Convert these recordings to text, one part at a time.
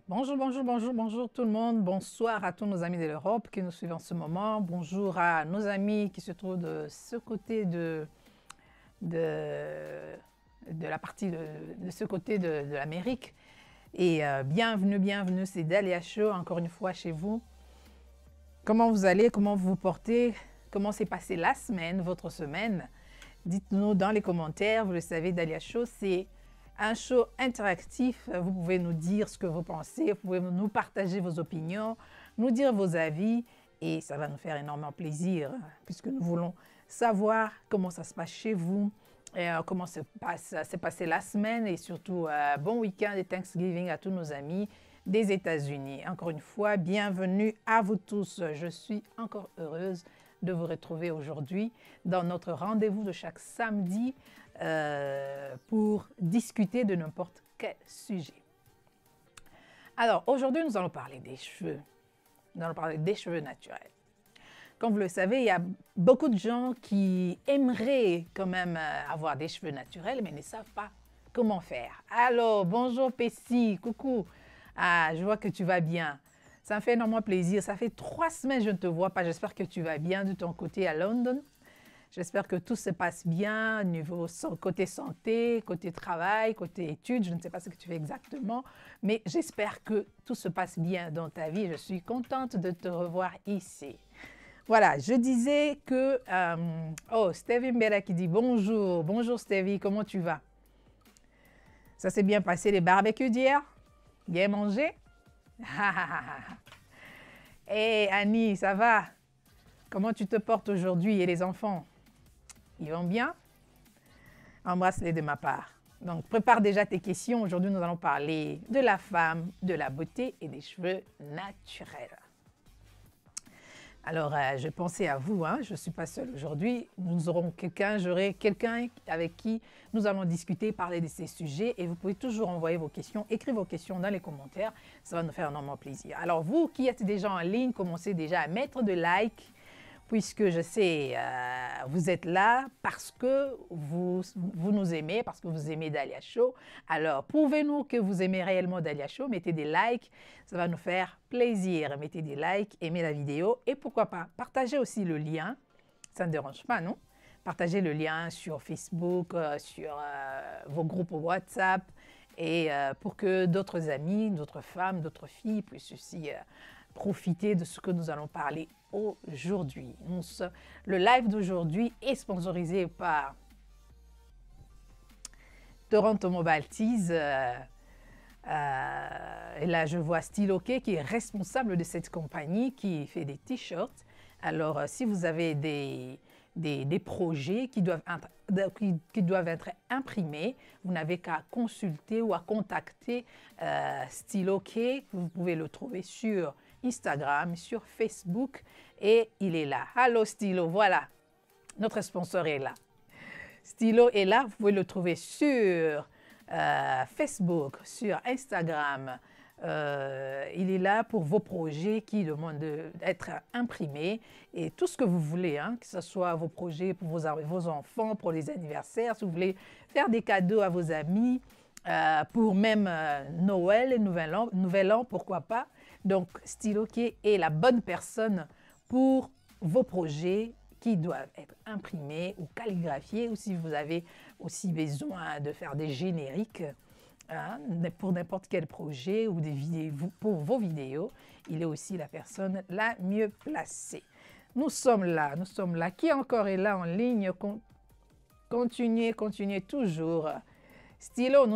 Bonjour, bonjour, bonjour, bonjour tout le monde. Bonsoir à tous nos amis de l'Europe qui nous suivent en ce moment. Bonjour à nos amis qui se trouvent de ce côté de, de la partie de ce côté de l'Amérique. Et bienvenue, bienvenue, c'est Dahlia Show, encore une fois chez vous. Comment vous allez, comment vous vous portez, comment s'est passée la semaine, votre semaine? Dites-nous dans les commentaires, vous le savez, Dahlia Show, c'est un show interactif. Vous pouvez nous dire ce que vous pensez, vous pouvez nous partager vos opinions, nous dire vos avis et ça va nous faire énormément plaisir puisque nous voulons savoir comment ça se passe chez vous, et, comment s'est passé la semaine et surtout bon week-end et Thanksgiving à tous nos amis des États-Unis. Encore une fois, bienvenue à vous tous. Je suis encore heureuse de vous retrouver aujourd'hui dans notre rendez-vous de chaque samedi pour discuter de n'importe quel sujet. Alors, aujourd'hui, nous allons parler des cheveux. Nous allons parler des cheveux naturels. Comme vous le savez, il y a beaucoup de gens qui aimeraient quand même avoir des cheveux naturels, mais ne savent pas comment faire. Alors, bonjour Pessi, coucou. Ah, je vois que tu vas bien. Ça me fait énormément plaisir. Ça fait 3 semaines que je ne te vois pas. J'espère que tu vas bien de ton côté à London. J'espère que tout se passe bien au niveau côté santé, côté travail, côté études. Je ne sais pas ce que tu fais exactement, mais j'espère que tout se passe bien dans ta vie. Je suis contente de te revoir ici. Voilà, je disais que... oh, Stevie Mbera qui dit bonjour. Bonjour Stevie, comment tu vas? Ça s'est bien passé les barbecues d'hier? Bien mangé? Hey Annie, ça va? Comment tu te portes aujourd'hui et les enfants? Ils vont bien? Embrasse-les de ma part. Donc, prépare déjà tes questions. Aujourd'hui, nous allons parler de la femme, de la beauté et des cheveux naturels. Alors, je pensais à vous, hein, je ne suis pas seule aujourd'hui. J'aurai quelqu'un avec qui nous allons discuter, parler de ces sujets. Et vous pouvez toujours envoyer vos questions, écrire vos questions dans les commentaires. Ça va nous faire énormément plaisir. Alors, vous qui êtes déjà en ligne, commencez déjà à mettre de likes, puisque je sais, vous êtes là parce que vous nous aimez, parce que vous aimez Dahlia Show. Alors, prouvez-nous que vous aimez réellement Dahlia Show. Mettez des likes, ça va nous faire plaisir. Mettez des likes, aimez la vidéo et pourquoi pas, partagez aussi le lien. Ça ne dérange pas, non? Partagez le lien sur Facebook, sur vos groupes WhatsApp et pour que d'autres amis, d'autres femmes, d'autres filles puissent aussi profiter de ce que nous allons parler aujourd'hui. Le live d'aujourd'hui est sponsorisé par Toronto Mobile Tees. Et là, je vois Styloqué qui est responsable de cette compagnie qui fait des t-shirts. Alors, si vous avez des projets qui doivent être imprimés, vous n'avez qu'à consulter ou à contacter Styloqué. Vous pouvez le trouver sur Instagram, sur Facebook et il est là. Allô Stylo, voilà, notre sponsor est là. Stylo est là, vous pouvez le trouver sur Facebook, sur Instagram. Il est là pour vos projets qui demandent d'être imprimés et tout ce que vous voulez, hein, que ce soit vos projets pour vos enfants, pour les anniversaires, si vous voulez faire des cadeaux à vos amis, pour même Noël et Nouvel An, pourquoi pas. Donc, Styloqué est la bonne personne pour vos projets qui doivent être imprimés ou calligraphiés, ou si vous avez aussi besoin de faire des génériques hein, pour n'importe quel projet ou des vidéos, pour vos vidéos, il est aussi la personne la mieux placée. Nous sommes là. Qui encore est là en ligne? Continuez toujours. Stylo,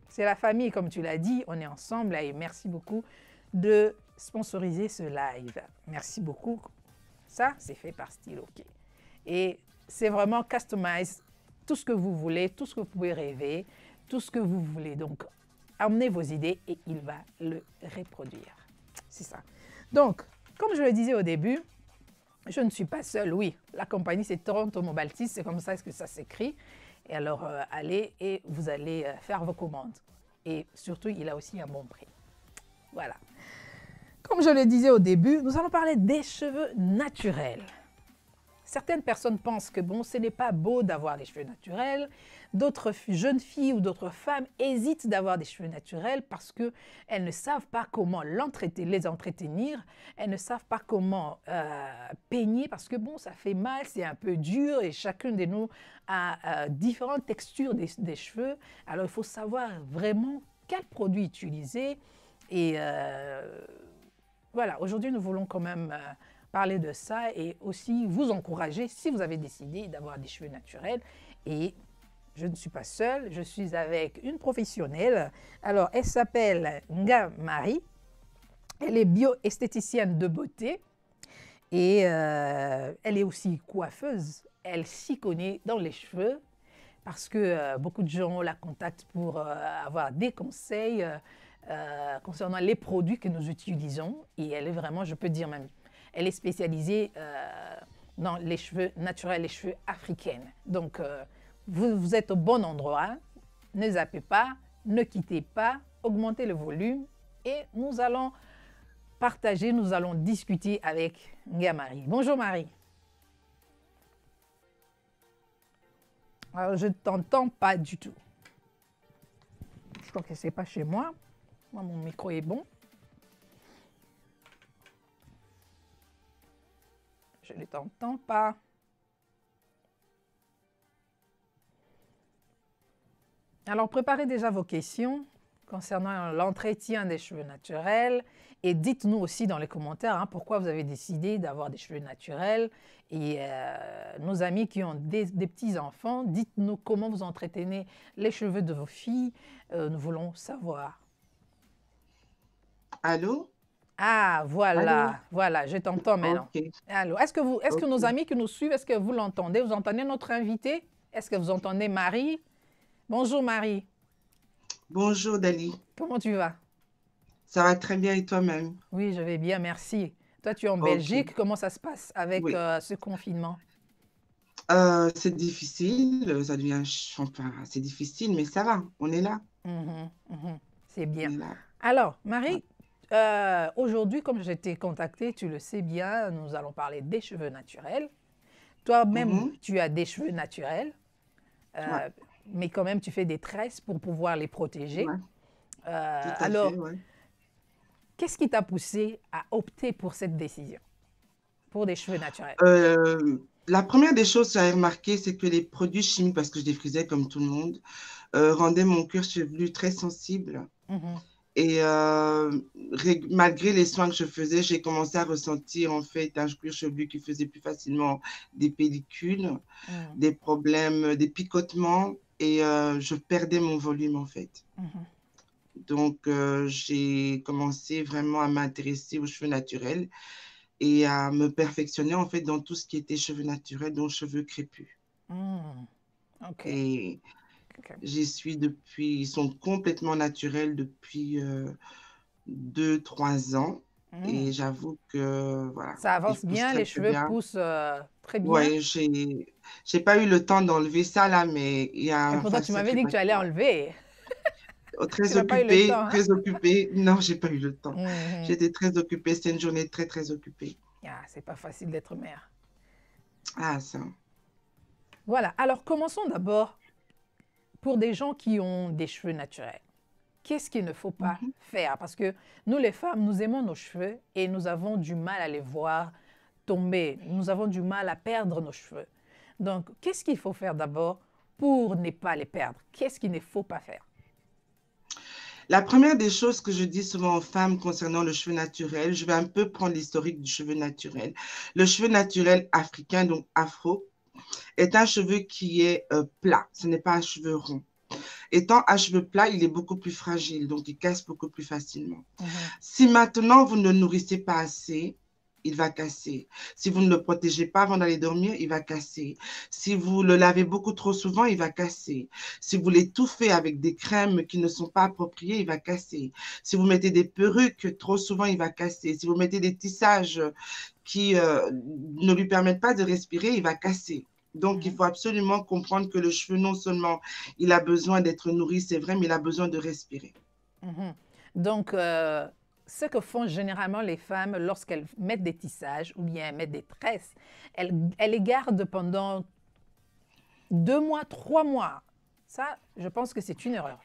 c'est la famille comme tu l'as dit, on est ensemble et merci beaucoup de sponsoriser ce live. Merci beaucoup. Ça, c'est fait par Styloqué. Et c'est vraiment customize tout ce que vous voulez, tout ce que vous pouvez rêver, tout ce que vous voulez. Donc, emmenez vos idées et il va le reproduire. C'est ça. Donc, comme je le disais au début, je ne suis pas seule. Oui, la compagnie, c'est Toronto Mobile Tees. C'est comme ça que ça s'écrit. Et alors, allez et vous allez faire vos commandes. Et surtout, il a aussi un bon prix. Voilà. Comme je le disais au début, nous allons parler des cheveux naturels. Certaines personnes pensent que bon, ce n'est pas beau d'avoir des cheveux naturels. D'autres jeunes filles ou d'autres femmes hésitent d'avoir des cheveux naturels parce qu'elles ne savent pas comment les entretenir. Elles ne savent pas comment peigner parce que bon, ça fait mal, c'est un peu dur et chacune de nous a différentes textures des cheveux. Alors, il faut savoir vraiment quel produit utiliser. Et voilà, aujourd'hui, nous voulons quand même parler de ça et aussi vous encourager si vous avez décidé d'avoir des cheveux naturels. Et je ne suis pas seule, je suis avec une professionnelle. Alors, elle s'appelle Nga Marie. Elle est bio-esthéticienne de beauté et elle est aussi coiffeuse. Elle s'y connaît dans les cheveux parce que beaucoup de gens la contactent pour avoir des conseils concernant les produits que nous utilisons. Et elle est vraiment, je peux dire même, elle est spécialisée dans les cheveux naturels, les cheveux africains. Donc, vous êtes au bon endroit. Ne zappez pas, ne quittez pas, augmentez le volume et nous allons partager, nous allons discuter avec Nga Marie. Bonjour Marie. Alors, je ne t'entends pas du tout. Je crois que ce n'est pas chez moi. Moi, mon micro est bon. Je ne t'entends pas. Alors, préparez déjà vos questions concernant l'entretien des cheveux naturels et dites-nous aussi dans les commentaires hein, pourquoi vous avez décidé d'avoir des cheveux naturels. Et nos amis qui ont des petits-enfants, dites-nous comment vous entretenez les cheveux de vos filles. Nous voulons savoir. Allô? Ah, voilà, Allô? voilà, je t'entends maintenant. Ok, Alors, est-ce que nos ok. amis qui nous suivent, est-ce que vous l'entendez? Vous entendez notre invité? Est-ce que vous entendez Marie? Bonjour Marie, Bonjour Dali. comment tu vas? Ça va très bien et toi-même? Oui, je vais bien, merci. Toi, tu es en Ok, Belgique, comment ça se passe avec oui. ce confinement? C'est difficile, ça devient, enfin, c'est difficile, mais ça va, on est là. Mhm, mhm, c'est On bien. est là. Alors, Ouais. Marie, aujourd'hui, comme je t'ai contactée, tu le sais bien, nous allons parler des cheveux naturels. Toi-même, Mhm. tu as des cheveux naturels. Ouais, Euh, mais quand même, tu fais des tresses pour pouvoir les protéger. ouais, tout à fait, Alors, ouais. qu'est-ce qui t'a poussé à opter pour cette décision, pour des cheveux naturels? La première des choses que j'avais remarqué, c'est que les produits chimiques, parce que je les frisais comme tout le monde, rendaient mon cuir chevelu très sensible. Mhm, Et malgré les soins que je faisais, j'ai commencé à ressentir en fait un cuir chevelu qui faisait plus facilement des pellicules, Mm, des problèmes, des picotements et je perdais mon volume en fait. mhm. Donc j'ai commencé vraiment à m'intéresser aux cheveux naturels et à me perfectionner en fait dans tout ce qui était cheveux naturels, dont cheveux crépus. Mm. OK. Et OK. j'y suis depuis, ils sont complètement naturels depuis 2, 3 ans. Mm. Et j'avoue que, voilà, Ça ils avance poussent bien, très, les très cheveux bien. poussent très bien. Ouais, j'ai pas eu le temps d'enlever ça là, mais il y a Et un pourtant, tu m'avais sacré dit que tu paquet. allais Ouais. enlever. Oh, Tu très n'as pas eu le temps, occupée, hein? très occupée. Non, j'ai pas eu le temps. Mhm. J'étais très occupée. C'était une journée très, très occupée. Ah, c'est pas facile d'être mère. Ah, ça. Voilà. Alors, commençons d'abord pour des gens qui ont des cheveux naturels. Qu'est-ce qu'il ne faut pas Mhm. faire? Parce que nous, les femmes, nous aimons nos cheveux et nous avons du mal à les voir tomber. Nous avons du mal à perdre nos cheveux. Donc, qu'est-ce qu'il faut faire d'abord pour ne pas les perdre? Qu'est-ce qu'il ne faut pas faire? La première des choses que je dis souvent aux femmes concernant le cheveu naturel, je vais un peu prendre l'historique du cheveu naturel. Le cheveu naturel africain, donc afro, est un cheveu qui est plat. Ce n'est pas un cheveu rond. Étant à cheveux plats, il est beaucoup plus fragile, donc il casse beaucoup plus facilement. Mhm, Si maintenant vous ne le nourrissez pas assez, il va casser. Si vous ne le protégez pas avant d'aller dormir, il va casser. Si vous le lavez beaucoup trop souvent, il va casser. Si vous l'étouffez avec des crèmes qui ne sont pas appropriées, il va casser. Si vous mettez des perruques trop souvent, il va casser. Si vous mettez des tissages qui ne lui permettent pas de respirer, il va casser. Donc, il mhm, faut absolument comprendre que le cheveu, non seulement il a besoin d'être nourri, c'est vrai, mais il a besoin de respirer. mhm. Donc, ce que font généralement les femmes lorsqu'elles mettent des tissages ou bien mettent des tresses, elles les gardent pendant 2 mois, 3 mois. Ça, je pense que c'est une erreur.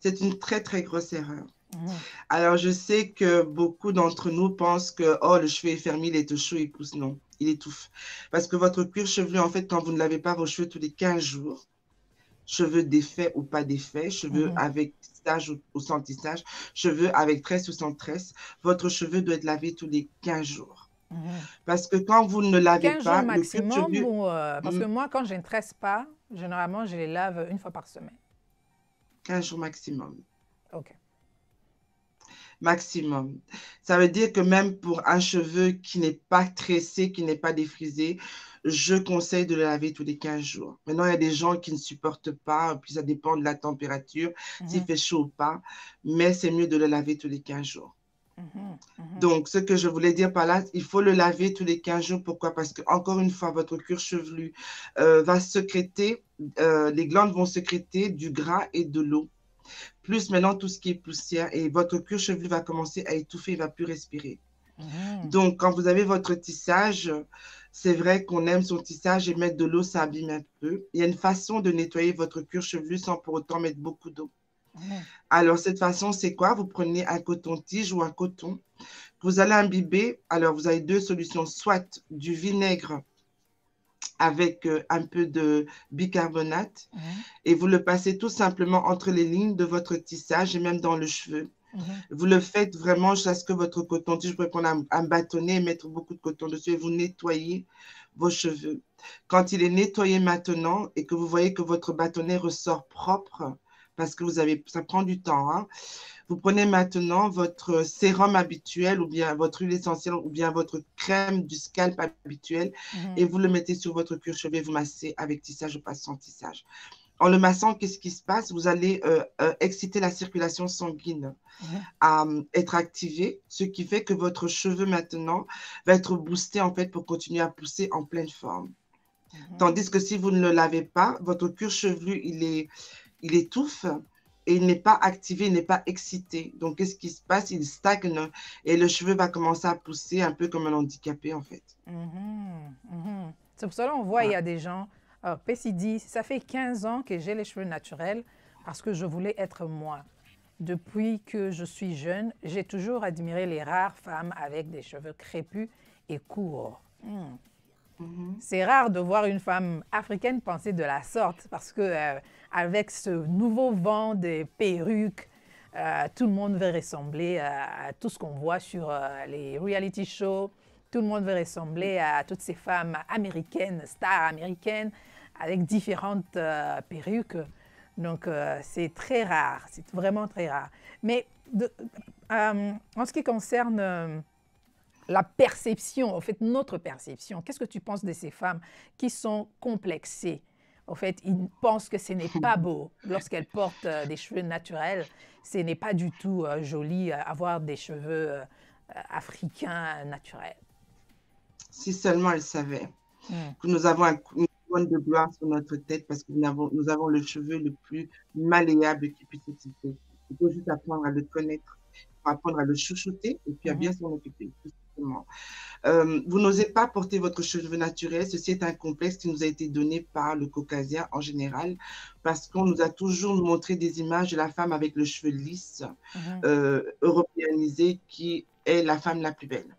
C'est une très, très grosse erreur. Mhm, Alors, je sais que beaucoup d'entre nous pensent que, oh, le cheveu est fermé, il est tout chaud, il pousse. Non, il étouffe. Parce que votre cuir chevelu, en fait, quand vous ne lavez pas vos cheveux tous les 15 jours, cheveux défaits ou pas défaits, cheveux mhm, avec tissage ou sans tissage, cheveux avec tresse ou sans tresse, votre cheveu doit être lavé tous les 15 jours. mhm. Parce que quand vous ne le lavez 15 jours pas, le cuir maximum, chevelu, ou, parce que moi, quand je ne tresse pas, généralement, je les lave une fois par semaine. 15 jours maximum. OK. Maximum. Ça veut dire que même pour un cheveu qui n'est pas tressé, qui n'est pas défrisé, je conseille de le laver tous les 15 jours. Maintenant, il y a des gens qui ne supportent pas, puis ça dépend de la température, s'il Mhm, fait chaud ou pas, mais c'est mieux de le laver tous les 15 jours. mhm, mhm, Donc, ce que je voulais dire par là, il faut le laver tous les 15 jours. Pourquoi? Parce que, encore une fois, votre cuir chevelu va sécréter, les glandes vont sécréter du gras et de l'eau. Plus maintenant tout ce qui est poussière et votre cuir chevelu va commencer à étouffer, il ne va plus respirer. mhm, Donc, quand vous avez votre tissage, c'est vrai qu'on aime son tissage et mettre de l'eau, ça abîme un peu. Il y a une façon de nettoyer votre cuir chevelu sans pour autant mettre beaucoup d'eau. mhm, Alors, cette façon, c'est quoi? Vous prenez un coton-tige ou un coton que vous allez imbiber. Alors, vous avez deux solutions, soit du vinaigre avec un peu de bicarbonate mhm, et vous le passez tout simplement entre les lignes de votre tissage et même dans le cheveu. mhm, Vous le faites vraiment jusqu'à ce que votre coton-tige, vous pouvez prendre un bâtonnet et mettre beaucoup de coton dessus et vous nettoyez vos cheveux. Quand il est nettoyé maintenant et que vous voyez que votre bâtonnet ressort propre, parce que vous avez, ça prend du temps, hein, vous prenez maintenant votre sérum habituel ou bien votre huile essentielle ou bien votre crème du scalp habituel et mhm, vous le mettez sur votre cuir chevelu et vous massez avec tissage ou pas sans tissage. En le massant, qu'est-ce qui se passe? Vous allez exciter la circulation sanguine mhm, à être activée, ce qui fait que votre cheveu maintenant va être boosté en fait pour continuer à pousser en pleine forme. mhm, Tandis que si vous ne le lavez pas, votre cuir chevelu, il étouffe et il n'est pas activé, il n'est pas excité. Donc, qu'est-ce qui se passe? Il stagne et le cheveu va commencer à pousser un peu comme un handicapé en fait. mhm, mhm. C'est pour ça qu'on voit, il y Voilà. a des gens, Pessi dit, ça fait 15 ans que j'ai les cheveux naturels parce que je voulais être moi. Depuis que je suis jeune, j'ai toujours admiré les rares femmes avec des cheveux crépus et courts. Mhm. C'est rare de voir une femme africaine penser de la sorte parce que avec ce nouveau vent des perruques, Tout le monde veut ressembler à tout ce qu'on voit sur les reality shows. Tout le monde veut ressembler à toutes ces femmes américaines, stars américaines, avec différentes perruques. Donc, c'est très rare, c'est vraiment très rare. Mais en ce qui concerne la perception, en fait, notre perception, qu'est-ce que tu penses de ces femmes qui sont complexées? En fait, ils pensent que ce n'est pas beau lorsqu'elles portent des cheveux naturels. Ce n'est pas du tout joli avoir des cheveux africains naturels. Si seulement elle savait Mm. que nous avons une couronne de gloire sur notre tête parce que nous avons le cheveu le plus malléable qui puisse exister. Il faut juste apprendre à le connaître, apprendre à le chouchouter et puis à bien s'en occuper, tout simplement. Vous n'osez pas porter votre cheveu naturel. Ceci est un complexe qui nous a été donné par le caucasien en général, parce qu'on nous a toujours montré des images de la femme avec le cheveu lisse, européanisé, qui est la femme la plus belle.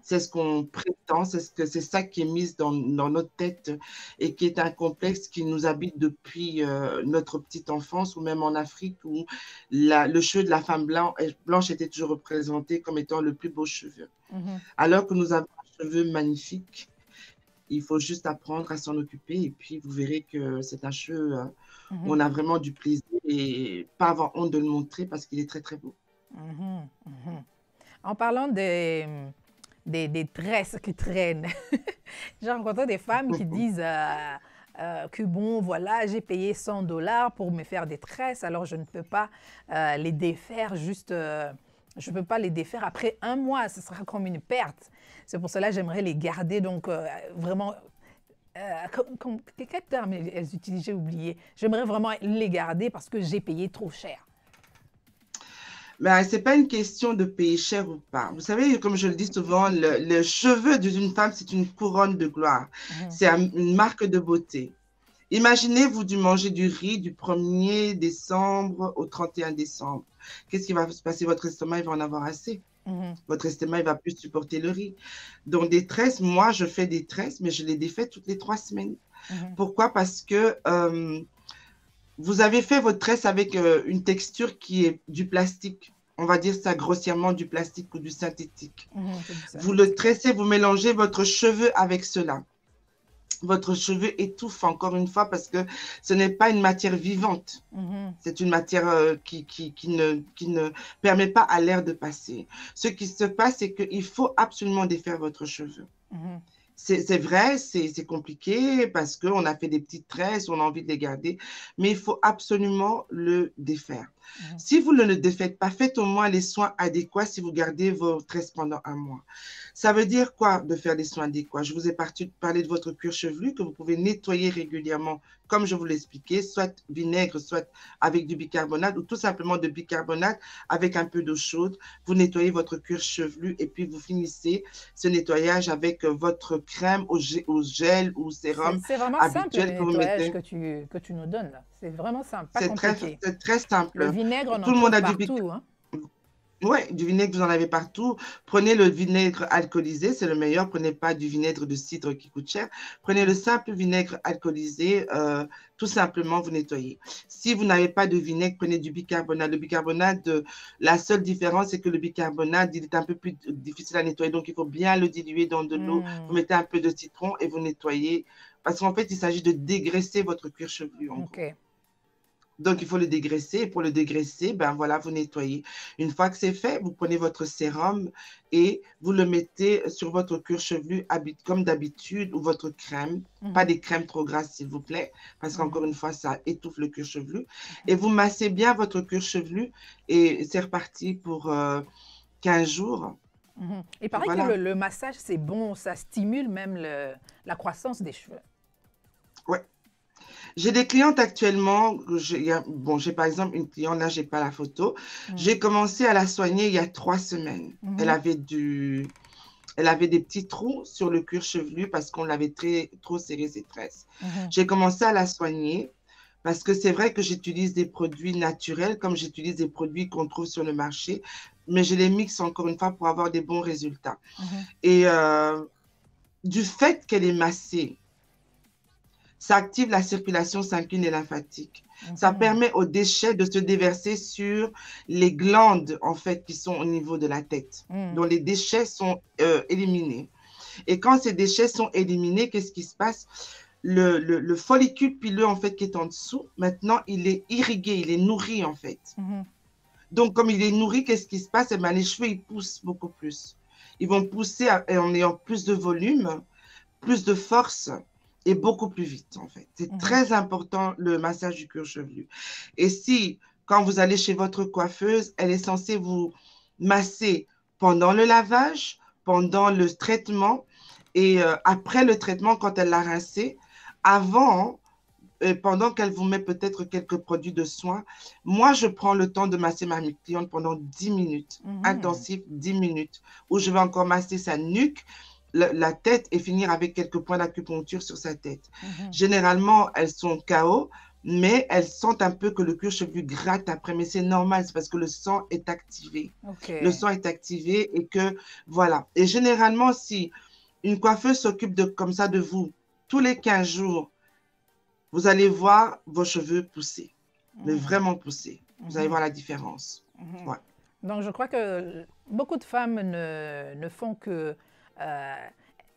C'est ce qu'on prétend, c'est ça qui est mis dans notre tête et qui est un complexe qui nous habite depuis notre petite enfance ou même en Afrique où le cheveu de la femme blanche était toujours représenté comme étant le plus beau cheveu. Alors que nous avons un cheveu magnifique, il faut juste apprendre à s'en occuper et puis vous verrez que c'est un cheveu où on a vraiment du plaisir et pas avoir honte de le montrer parce qu'il est très très beau. En parlant des tresses qui traînent. J'ai rencontré des femmes qui disent que bon, voilà, j'ai payé 100 $ pour me faire des tresses, alors je ne peux pas les défaire juste, je ne peux pas les défaire après 1 mois, ce sera comme une perte. C'est pour cela que j'aimerais les garder, donc vraiment, quel terme elles utilisent, j'ai oublié. J'aimerais vraiment les garder parce que j'ai payé trop cher. Ben, ce n'est pas une question de payer cher ou pas. Vous savez, comme je le dis souvent, le cheveu d'une femme, c'est une couronne de gloire. C'est une marque de beauté. Imaginez-vous de manger du riz du 1er décembre au 31 décembre. Qu'est-ce qui va se passer? Votre estomac, il va en avoir assez. Votre estomac, il ne va plus supporter le riz. Donc, des tresses, moi, je fais des tresses, mais je les défais toutes les 3 semaines. Pourquoi? Parce que vous avez fait votre tresse avec une texture qui est du plastique. On va dire ça grossièrement, du plastique ou du synthétique. Vous le tressez, vous mélangez votre cheveu avec cela. Votre cheveu étouffe encore une fois parce que ce n'est pas une matière vivante. C'est une matière qui ne permet pas à l'air de passer. Ce qui se passe, c'est qu'il faut absolument défaire votre cheveu. C'est vrai, c'est compliqué parce qu'on a fait des petites tresses, on a envie de les garder, mais il faut absolument le défaire. Si vous ne le défaites pas, faites au moins les soins adéquats si vous gardez vos tresses pendant 1 mois. Ça veut dire quoi de faire des soins adéquats? Je vous ai parlé de votre cuir chevelu que vous pouvez nettoyer régulièrement, comme je vous l'ai expliqué, soit vinaigre, soit avec du bicarbonate ou tout simplement de bicarbonate avec un peu d'eau chaude. Vous nettoyez votre cuir chevelu et puis vous finissez ce nettoyage avec votre crème au gel ou sérum C'est vraiment simple le habituel que vous nettoyage mettez. que tu nous donnes là. C'est vraiment simple, pas C'est compliqué. très simple. Le vinaigre, on Tout en le monde trouve a du partout. Hein? Oui, du vinaigre, vous en avez partout. Prenez le vinaigre alcoolisé, c'est le meilleur. Prenez pas du vinaigre de cidre qui coûte cher. Prenez le simple vinaigre alcoolisé, tout simplement, vous nettoyez. Si vous n'avez pas de vinaigre, prenez du bicarbonate. Le bicarbonate, la seule différence, c'est que le bicarbonate, il est un peu plus difficile à nettoyer. Donc, il faut bien le diluer dans de l'eau. Vous mettez un peu de citron et vous nettoyez. Parce qu'en fait, il s'agit de dégraisser votre cuir chevelu. En gros. Donc, il faut le dégraisser. Et pour le dégraisser, ben voilà, vous nettoyez. Une fois que c'est fait, vous prenez votre sérum et vous le mettez sur votre cuir chevelu comme d'habitude ou votre crème. Pas des crèmes trop grasses, s'il vous plaît, parce qu'encore une fois, ça étouffe le cuir chevelu. Et vous massez bien votre cuir chevelu et c'est reparti pour 15 jours. Il paraît que le massage, c'est bon, ça stimule même la croissance des cheveux. Oui. J'ai des clientes actuellement, j'ai par exemple une cliente, là, je n'ai pas la photo. J'ai commencé à la soigner il y a 3 semaines. Elle avait des petits trous sur le cuir chevelu parce qu'on l'avait trop serré ses tresses. J'ai commencé à la soigner parce que c'est vrai que j'utilise des produits naturels comme j'utilise des produits qu'on trouve sur le marché, mais je les mixe encore une fois pour avoir des bons résultats. Et du fait qu'elle est massée, Ça active la circulation sanguine et lymphatique. Ça permet aux déchets de se déverser sur les glandes, en fait, qui sont au niveau de la tête. Donc, les déchets sont éliminés. Et quand ces déchets sont éliminés, qu'est-ce qui se passe? Le follicule pileux, en fait, qui est en dessous, maintenant, il est irrigué, il est nourri, en fait. Donc, comme il est nourri, qu'est-ce qui se passe? Eh bien, les cheveux, ils poussent beaucoup plus. Ils vont pousser en ayant plus de volume, plus de force et beaucoup plus vite, en fait. C'est très important, le massage du cuir chevelu. Et si, quand vous allez chez votre coiffeuse, elle est censée vous masser pendant le lavage, pendant le traitement et après le traitement, quand elle l'a rincé, avant, pendant qu'elle vous met peut-être quelques produits de soin, moi, je prends le temps de masser ma cliente pendant 10 minutes, intensif 10 minutes, où je vais encore masser sa nuque, la tête et finir avec quelques points d'acupuncture sur sa tête. Généralement, elles sont KO, mais elles sentent un peu que le cuir chevelu gratte après, mais c'est normal, c'est parce que le sang est activé. Le sang est activé et que, voilà. Et généralement, si une coiffeuse s'occupe comme ça de vous tous les 15 jours, vous allez voir vos cheveux pousser, mais vraiment pousser. Vous allez voir la différence. Ouais. Donc, je crois que beaucoup de femmes ne font que...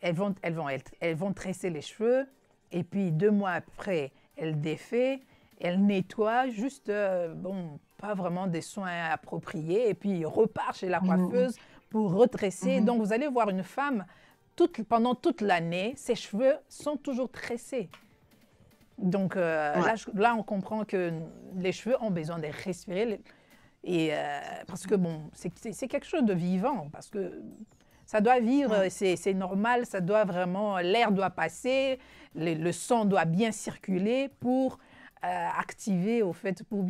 elles vont tresser les cheveux et puis 2 mois après, elles défait, elles nettoient, juste, bon, pas vraiment des soins appropriés et puis repart chez la coiffeuse pour retresser. Donc, vous allez voir une femme, pendant toute l'année, ses cheveux sont toujours tressés. Donc là, on comprend que les cheveux ont besoin de respirer. Et, parce que bon, c'est quelque chose de vivant, parce que ça doit vivre, c'est normal, ça doit vraiment, l'air doit passer, le sang doit bien circuler pour activer, au fait, pour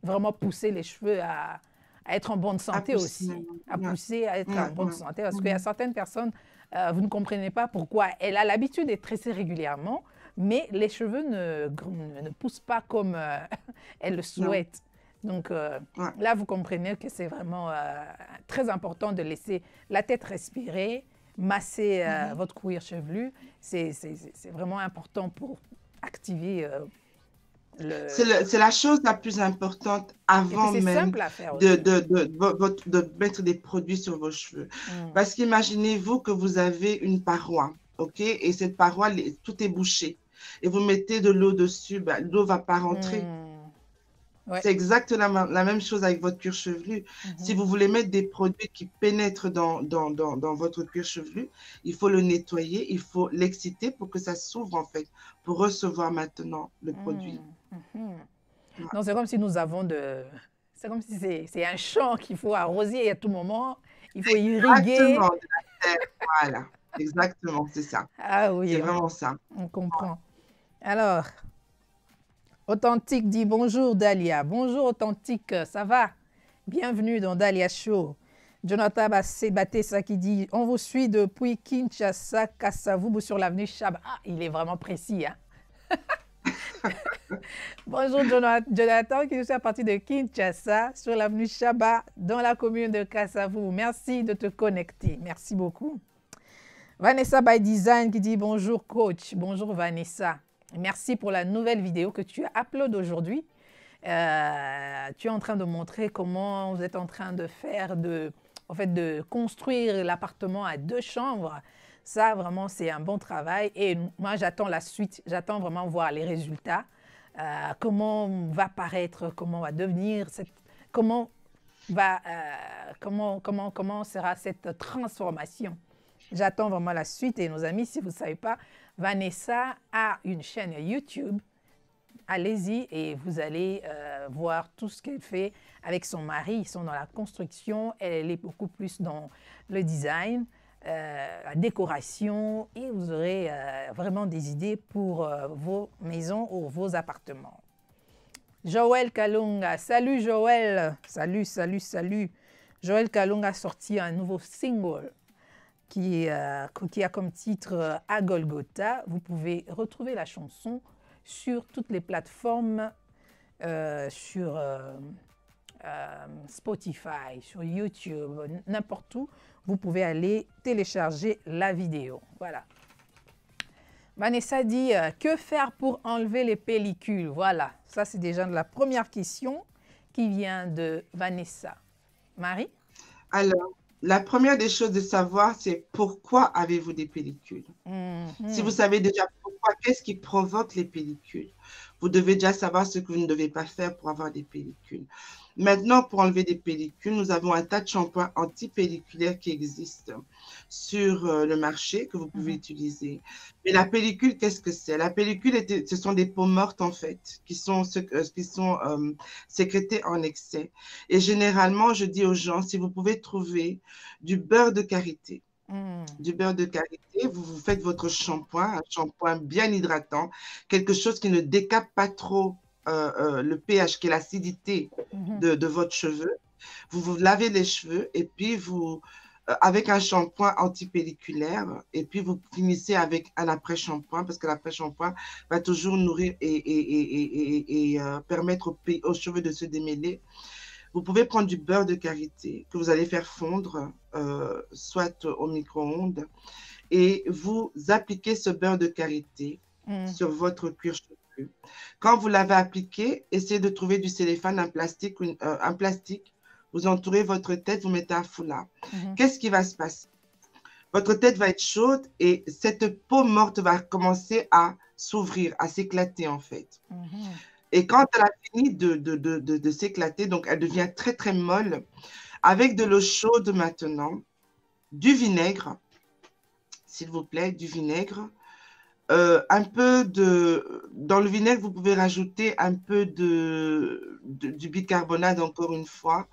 vraiment pousser les cheveux à être en bonne santé aussi. À pousser à être en bonne santé, parce qu'il y a certaines personnes, vous ne comprenez pas pourquoi elle a l'habitude d'être tressée régulièrement, mais les cheveux ne poussent pas comme elle le souhaite. Donc là, vous comprenez que c'est vraiment très important de laisser la tête respirer, masser votre cuir chevelu. C'est vraiment important pour activer C'est la chose la plus importante avant même de mettre des produits sur vos cheveux. Parce qu'imaginez-vous que vous avez une paroi, ok? Et cette paroi, tout est bouché. Et vous mettez de l'eau dessus, ben, l'eau ne va pas rentrer. C'est exactement la même chose avec votre cuir chevelu. Si vous voulez mettre des produits qui pénètrent dans votre cuir chevelu, il faut le nettoyer, il faut l'exciter pour que ça s'ouvre en fait, pour recevoir maintenant le produit. Non, c'est comme si nous avons c'est comme si c'est un champ qu'il faut arroser à tout moment, il faut irriguer. Exactement, de la terre, voilà. Exactement, c'est ça. Ah oui, c'est vraiment ça. On comprend. Alors, Authentique dit bonjour Dalia. Bonjour Authentique, ça va? Bienvenue dans Dalia Show. Jonathan Batessa qui dit on vous suit depuis Kinshasa, Kasavubu sur l'avenue Chaba. Ah, il est vraiment précis, hein? Bonjour Jonathan qui nous fait à partir de Kinshasa sur l'avenue Chaba dans la commune de Kasavubu. Merci de te connecter. Merci beaucoup. Vanessa by Design qui dit bonjour coach. Bonjour Vanessa. Merci pour la nouvelle vidéo que tu uploads aujourd'hui. Tu es en train de montrer comment vous êtes en train de faire, de construire l'appartement à 2 chambres. Ça, vraiment, c'est un bon travail. Et moi, j'attends la suite. J'attends vraiment voir les résultats. Comment va paraître, comment va devenir, comment sera cette transformation. J'attends vraiment la suite. Et nos amis, si vous ne savez pas, Vanessa a une chaîne YouTube. Allez-y et vous allez voir tout ce qu'elle fait avec son mari. Ils sont dans la construction. Elle est beaucoup plus dans le design, la décoration. Et vous aurez vraiment des idées pour vos maisons ou vos appartements. Joël Kalunga. Salut Joël. Salut, salut, salut. Joël Kalunga a sorti un nouveau single qui a comme titre À Golgotha. Vous pouvez retrouver la chanson sur toutes les plateformes, sur Spotify, sur YouTube, n'importe où. Vous pouvez aller télécharger la vidéo. Voilà. Vanessa dit que faire pour enlever les pellicules? Voilà, ça c'est déjà la première question qui vient de Vanessa. Marie? Alors, la première des choses de savoir, c'est pourquoi avez-vous des pellicules? Si vous Mhm. savez déjà pourquoi, qu'est-ce qui provoque les pellicules? Vous devez déjà savoir ce que vous ne devez pas faire pour avoir des pellicules. Maintenant, pour enlever des pellicules, nous avons un tas de shampoings antipelliculaires qui existent sur le marché que vous pouvez Mhm. utiliser. Mais la pellicule, qu'est-ce que c'est? La pellicule, ce sont des peaux mortes en fait, qui sont sécrétées en excès. Et généralement, je dis aux gens, si vous pouvez trouver du beurre de karité, Mhm. du beurre de karité, vous faites votre shampoing, un shampoing bien hydratant, quelque chose qui ne décape pas trop le pH, qui est l'acidité Mhm. de votre cheveu. Vous vous lavez les cheveux et puis avec un shampoing antipelliculaire, et puis vous finissez avec un après-shampoing, parce que l'après-shampoing va toujours nourrir et permettre aux cheveux de se démêler. Vous pouvez prendre du beurre de karité que vous allez faire fondre, soit au micro-ondes, et vous appliquez ce beurre de karité Mhm. sur votre cuir chevelu. Quand vous l'avez appliqué, essayez de trouver du cellophane, un plastique. Vous entourez votre tête, vous mettez un foulard. Mhm. Qu'est-ce qui va se passer? Votre tête va être chaude et cette peau morte va commencer à s'ouvrir, à s'éclater en fait. Mhm. Et quand elle a fini de s'éclater, donc elle devient très très molle, avec de l'eau chaude maintenant, du vinaigre, s'il vous plaît, du vinaigre, dans le vinaigre, vous pouvez rajouter un peu du bicarbonate encore une fois,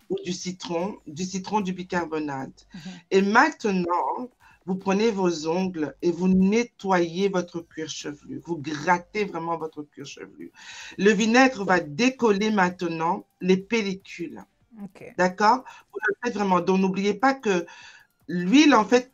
ou du citron, du bicarbonate. Mhm. Et maintenant, vous prenez vos ongles et vous nettoyez votre cuir chevelu. Vous grattez vraiment votre cuir chevelu. Le vinaigre va décoller maintenant les pellicules. OK. D'accord? Vous le faites vraiment. Donc, n'oubliez pas que l'huile, en fait,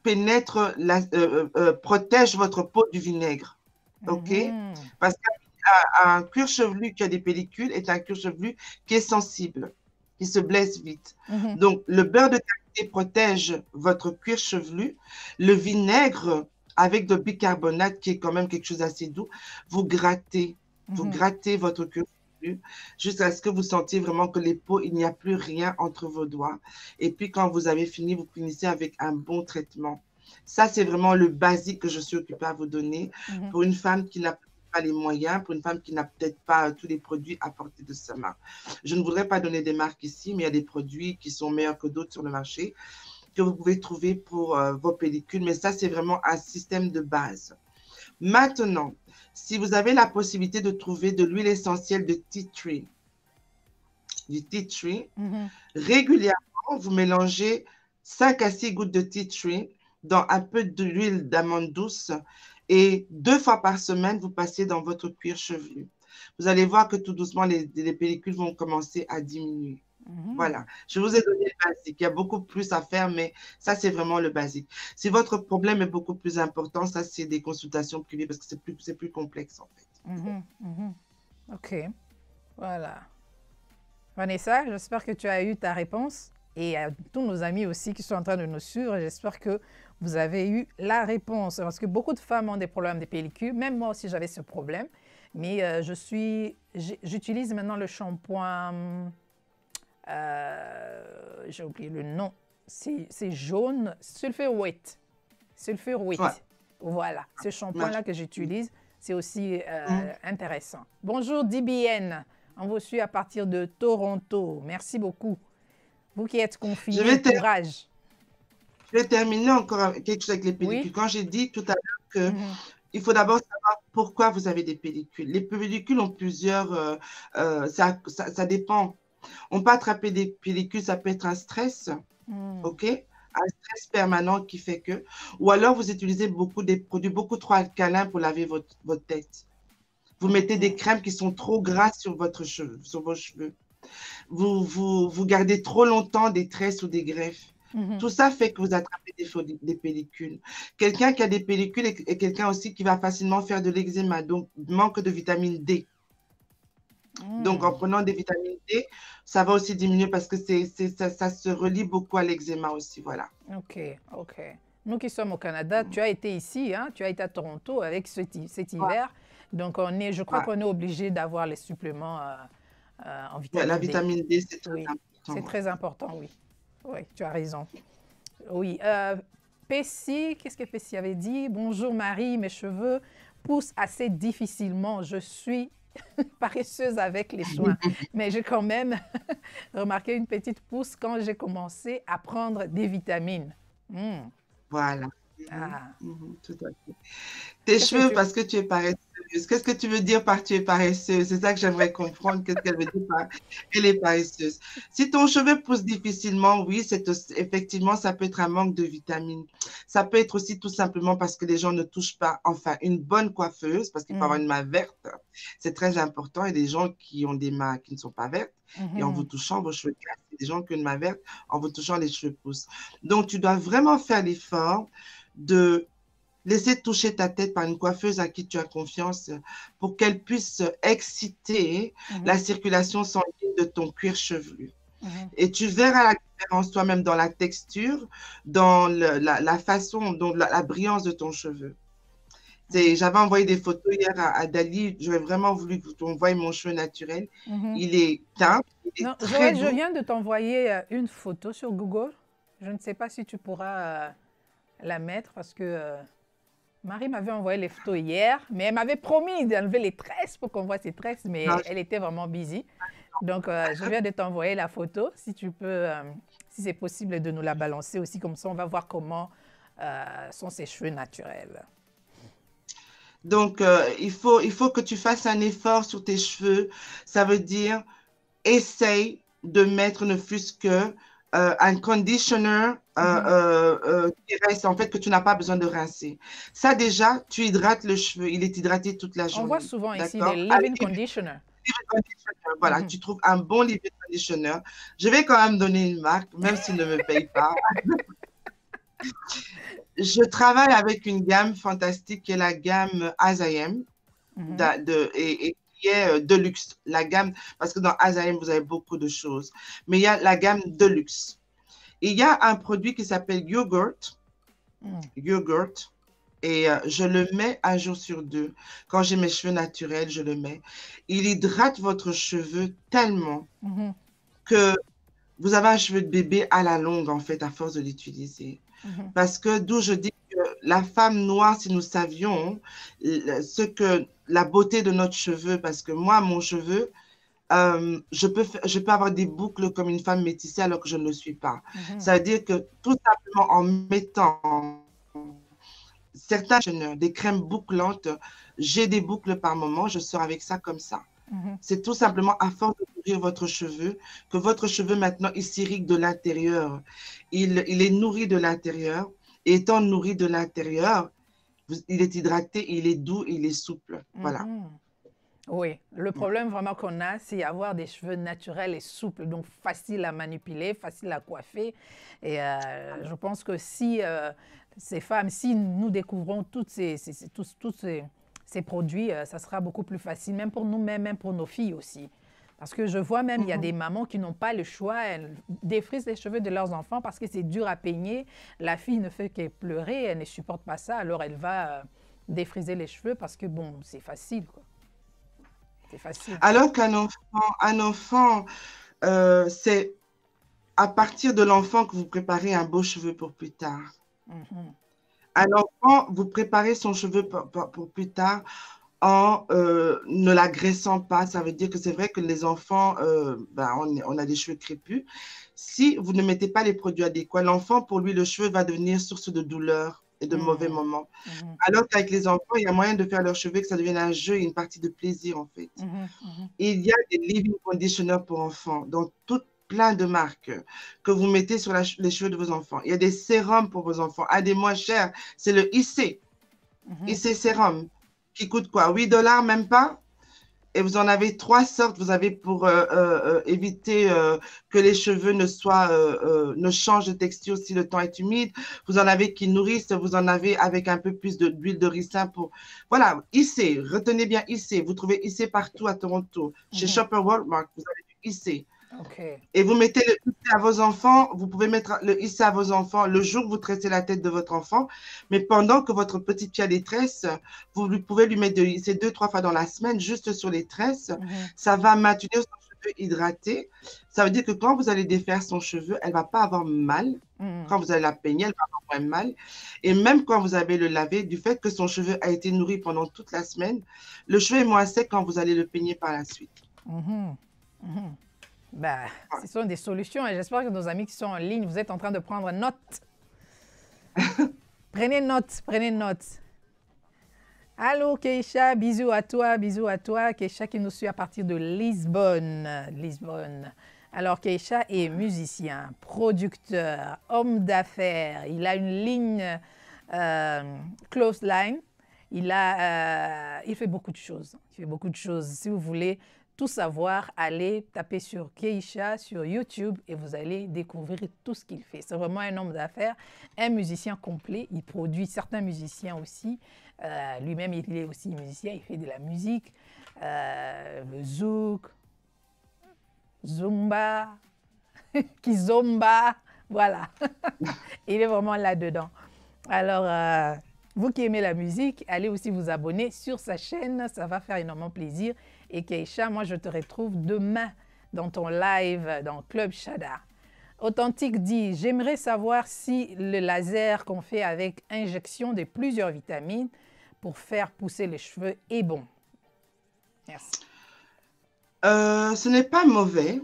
protège votre peau du vinaigre. OK? Mhm. Parce qu'un cuir chevelu qui a des pellicules est un cuir chevelu qui est sensible, qui se blesse vite. Mhm. Donc, le beurre de karité protège votre cuir chevelu. Le vinaigre, avec de bicarbonate, qui est quand même quelque chose d'assez doux, vous grattez. Vous Mhm. grattez votre cuir chevelu jusqu'à ce que vous sentiez vraiment que les peaux, il n'y a plus rien entre vos doigts. Et puis, quand vous avez fini, vous finissez avec un bon traitement. Ça, c'est vraiment le basique que je suis occupée à vous donner Mhm. pour une femme qui n'a pas les moyens, pour une femme qui n'a peut-être pas tous les produits à portée de sa main. Je ne voudrais pas donner des marques ici, mais il y a des produits qui sont meilleurs que d'autres sur le marché que vous pouvez trouver pour vos pellicules. Mais ça, c'est vraiment un système de base. Maintenant, si vous avez la possibilité de trouver de l'huile essentielle de tea tree, du tea tree, Mhm. régulièrement, vous mélangez 5 à 6 gouttes de tea tree dans un peu d'huile d'amande douce et 2 fois par semaine, vous passez dans votre cuir chevelu. Vous allez voir que tout doucement, les pellicules vont commencer à diminuer. Mhm. Voilà, je vous ai donné le basique. Il y a beaucoup plus à faire, mais ça, c'est vraiment le basique. Si votre problème est beaucoup plus important, ça, c'est des consultations privées parce que c'est plus complexe, en fait. Mhm. Mhm. OK. Voilà. Vanessa, j'espère que tu as eu ta réponse et à tous nos amis aussi qui sont en train de nous suivre, j'espère que vous avez eu la réponse parce que beaucoup de femmes ont des problèmes de pellicule, même moi aussi j'avais ce problème, mais j'utilise maintenant le shampoing, j'ai oublié le nom, c'est jaune, sulfure 8, sulfure Ouais, 8, voilà, ce marche. shampoing-là que j'utilise, c'est aussi Mm. intéressant. Bonjour DBN. On vous suit à partir de Toronto. Merci beaucoup. Vous qui êtes Je confinés, vais, ter- courage. je vais terminer encore avec quelque chose avec les pellicules. Oui? Quand j'ai dit tout à l'heure que Mhm. il faut d'abord savoir pourquoi vous avez des pellicules. Les pellicules ont plusieurs... ça dépend. On peut attraper des pellicules, ça peut être un stress, Mhm. OK? Un stress permanent qui fait que... Ou alors, vous utilisez des produits beaucoup trop alcalins pour laver votre tête. Vous mettez des Mhm. crèmes qui sont trop grasses sur vos cheveux. Vous gardez trop longtemps des tresses ou des greffes. Mhm. Tout ça fait que vous attrapez des pellicules. Quelqu'un qui a des pellicules est quelqu'un aussi qui va facilement faire de l'eczéma, donc manque de vitamine D. Donc, en Mhm. prenant des vitamines D, ça va aussi diminuer parce que ça se relie beaucoup à l'eczéma aussi. Voilà. OK, OK. Nous qui sommes au Canada, tu as été ici, hein, tu as été à Toronto avec cet Ouais, hiver. Donc, je crois ouais. qu'on est obligé d'avoir les suppléments en Ouais, la vitamine D. vitamine D, c'est très Oui, c'est important. Ouais. très important, oui. Oui, tu as raison. Oui. Pessi, qu'est-ce que Pessi avait dit? Bonjour Marie, mes cheveux poussent assez difficilement. Je suis paresseuse avec les soins. Mais j'ai quand même remarqué une petite pousse quand j'ai commencé à prendre des vitamines. Hmm. Voilà. Ah. Tout à fait. Tes Qu'est-ce que cheveux tu... parce que tu es paresseuse. Qu'est-ce que tu veux dire par tu es paresseuse? C'est ça que j'aimerais comprendre. Qu'est-ce qu'elle veut dire par elle est paresseuse? Si ton cheveu pousse difficilement, oui, effectivement, ça peut être un manque de vitamines. Ça peut être aussi tout simplement parce que les gens ne touchent pas, enfin, une bonne coiffeuse, parce qu'il faut avoir Hmm. une main verte. C'est très important. Il y a des gens qui ont des mains qui ne sont pas vertes. Et en vous Mhm. touchant, vos cheveux cassent. Il y a des gens qui ont une main verte, en vous touchant, les cheveux poussent. Donc, tu dois vraiment faire l'effort de laisser toucher ta tête par une coiffeuse à qui tu as confiance pour qu'elle puisse exciter la Mhm. circulation sanguine de ton cuir chevelu. Mhm. Et tu verras la différence toi-même dans la texture, dans la façon, dont la brillance de ton cheveu. Mhm. J'avais envoyé des photos hier à Dali. J'aurais vraiment voulu que tu envoies mon cheveu naturel. Mhm. Il est teint, il est Non, très Joël, je doux. viens de t'envoyer une photo sur Google. Je ne sais pas si tu pourras la mettre parce que Marie m'avait envoyé les photos hier, mais elle m'avait promis d'enlever les tresses pour qu'on voit ses tresses, Non, mais elle était vraiment busy. Donc, je viens de t'envoyer la photo. Si tu peux, si c'est possible de nous la balancer aussi, comme ça, on va voir comment sont ses cheveux naturels. donc, il faut que tu fasses un effort sur tes cheveux. Ça veut dire essaye de mettre ne fût-ce que un conditioner Mhm. qui reste, en fait, que tu n'as pas besoin de rincer. Ça, déjà, tu hydrates le cheveu. Il est hydraté toute la On voit journée. souvent ici des D'accord? leave-in conditioner. Conditioner, voilà, Mhm. tu trouves un bon leave-in conditioner. Je vais quand même donner une marque, même s'il ne me paye pas. Je travaille avec une gamme fantastique qui est la gamme As I Am Mhm. et qui est de luxe. La gamme, parce que dans As I Am, vous avez beaucoup de choses. Mais il y a la gamme de luxe. Il y a un produit qui s'appelle Yogurt. Mhm. Yogurt. Et je le mets un jour sur deux. Quand j'ai mes cheveux naturels, je le mets. Il hydrate votre cheveu tellement Mhm. que vous avez un cheveu de bébé à la longue, en fait, à force de l'utiliser. Mhm. Parce que d'où je dis que la femme noire, si nous savions ce que la beauté de notre cheveu, parce que moi, mon cheveu, je peux avoir des boucles comme une femme métissée alors que je ne le suis pas. Mhm. Ça veut dire que tout simplement en mettant certains des crèmes bouclantes, j'ai des boucles par moment, je sors avec ça comme ça. Mhm. C'est tout simplement à force de nourrir votre cheveu que votre cheveu maintenant il s'irrigue de l'intérieur. Il est nourri de l'intérieur. Et étant nourri de l'intérieur, il est hydraté, il est doux, il est souple. Voilà. Mhm. Oui, le problème vraiment qu'on a, c'est avoir des cheveux naturels et souples, donc faciles à manipuler, faciles à coiffer. Et je pense que si ces femmes, si nous découvrons tous ces produits, ça sera beaucoup plus facile, même pour nous-mêmes, même pour nos filles aussi. Parce que je vois même, il y a des mamans qui n'ont pas le choix, elles défrisent les cheveux de leurs enfants parce que c'est dur à peigner. La fille ne fait que pleurer, elle ne supporte pas ça, alors elle va défriser les cheveux parce que, bon, c'est facile, quoi. C'est facile. Alors un enfant, c'est à partir de l'enfant que vous préparez un beau cheveu pour plus tard. Mhm. Un enfant, vous préparez son cheveu pour plus tard en ne l'agressant pas. Ça veut dire que c'est vrai que les enfants, on a des cheveux crépus. Si vous ne mettez pas les produits adéquats, l'enfant, pour lui, le cheveu va devenir source de douleur et de mauvais Mhm. moments. Mhm. Alors qu'avec les enfants, il y a moyen de faire leurs cheveux, que ça devienne un jeu et une partie de plaisir, en fait. Mhm. Mhm. Il y a des leave-in conditioners pour enfants, dans plein de marques que vous mettez sur les cheveux de vos enfants. Il y a des sérums pour vos enfants. Un des moins chers, c'est le IC. Mhm. IC sérum, qui coûte quoi? 8 $, même pas? Et vous en avez 3 sortes. Vous avez pour éviter que les cheveux ne changent de texture si le temps est humide. Vous en avez qui nourrissent. Vous en avez avec un peu plus d'huile de ricin pour. Voilà, IC. Retenez bien IC. Vous trouvez IC partout à Toronto. Chez Mhm. Shopper Walmart, vous avez du IC. OK. Et vous mettez le hissé à vos enfants, vous pouvez mettre le hissé à vos enfants le jour où vous tressez la tête de votre enfant, mais pendant que votre petite fille a des tresses, pouvez lui mettre de hisser 2-3 fois dans la semaine, juste sur les tresses. Mhm. Ça va maintenir son cheveu hydraté. Ça veut dire que quand vous allez défaire son cheveu, elle ne va pas avoir mal. Mhm. Quand vous allez la peigner, elle va avoir moins mal. Et même quand vous allez le laver, du fait que son cheveu a été nourri pendant toute la semaine, le cheveu est moins sec quand vous allez le peigner par la suite. Mhm. Mhm. Ben, Ouais. ce sont des solutions et j'espère que nos amis qui sont en ligne, vous êtes en train de prendre note. Prenez note, prenez note. Allô Keisha, bisous à toi, bisous à toi. Keisha qui nous suit à partir de Lisbonne. Lisbonne. Alors Keisha est musicien, producteur, homme d'affaires. Il a une ligne close line. Il fait beaucoup de choses. Il fait beaucoup de choses. Si vous voulez tout savoir, allez taper sur Keisha sur YouTube et vous allez découvrir tout ce qu'il fait. C'est vraiment un homme d'affaires, un musicien complet. Il produit certains musiciens aussi. Lui-même, il est aussi musicien, il fait de la musique, le zouk, zumba, kizomba, voilà. Il est vraiment là-dedans. Alors, vous qui aimez la musique, allez aussi vous abonner sur sa chaîne, ça va faire énormément plaisir. Et Keisha, moi, je te retrouve demain dans ton live dans Club Shada. Authentique dit, j'aimerais savoir si le laser qu'on fait avec injection de plusieurs vitamines pour faire pousser les cheveux est bon. Merci. Ce n'est pas mauvais,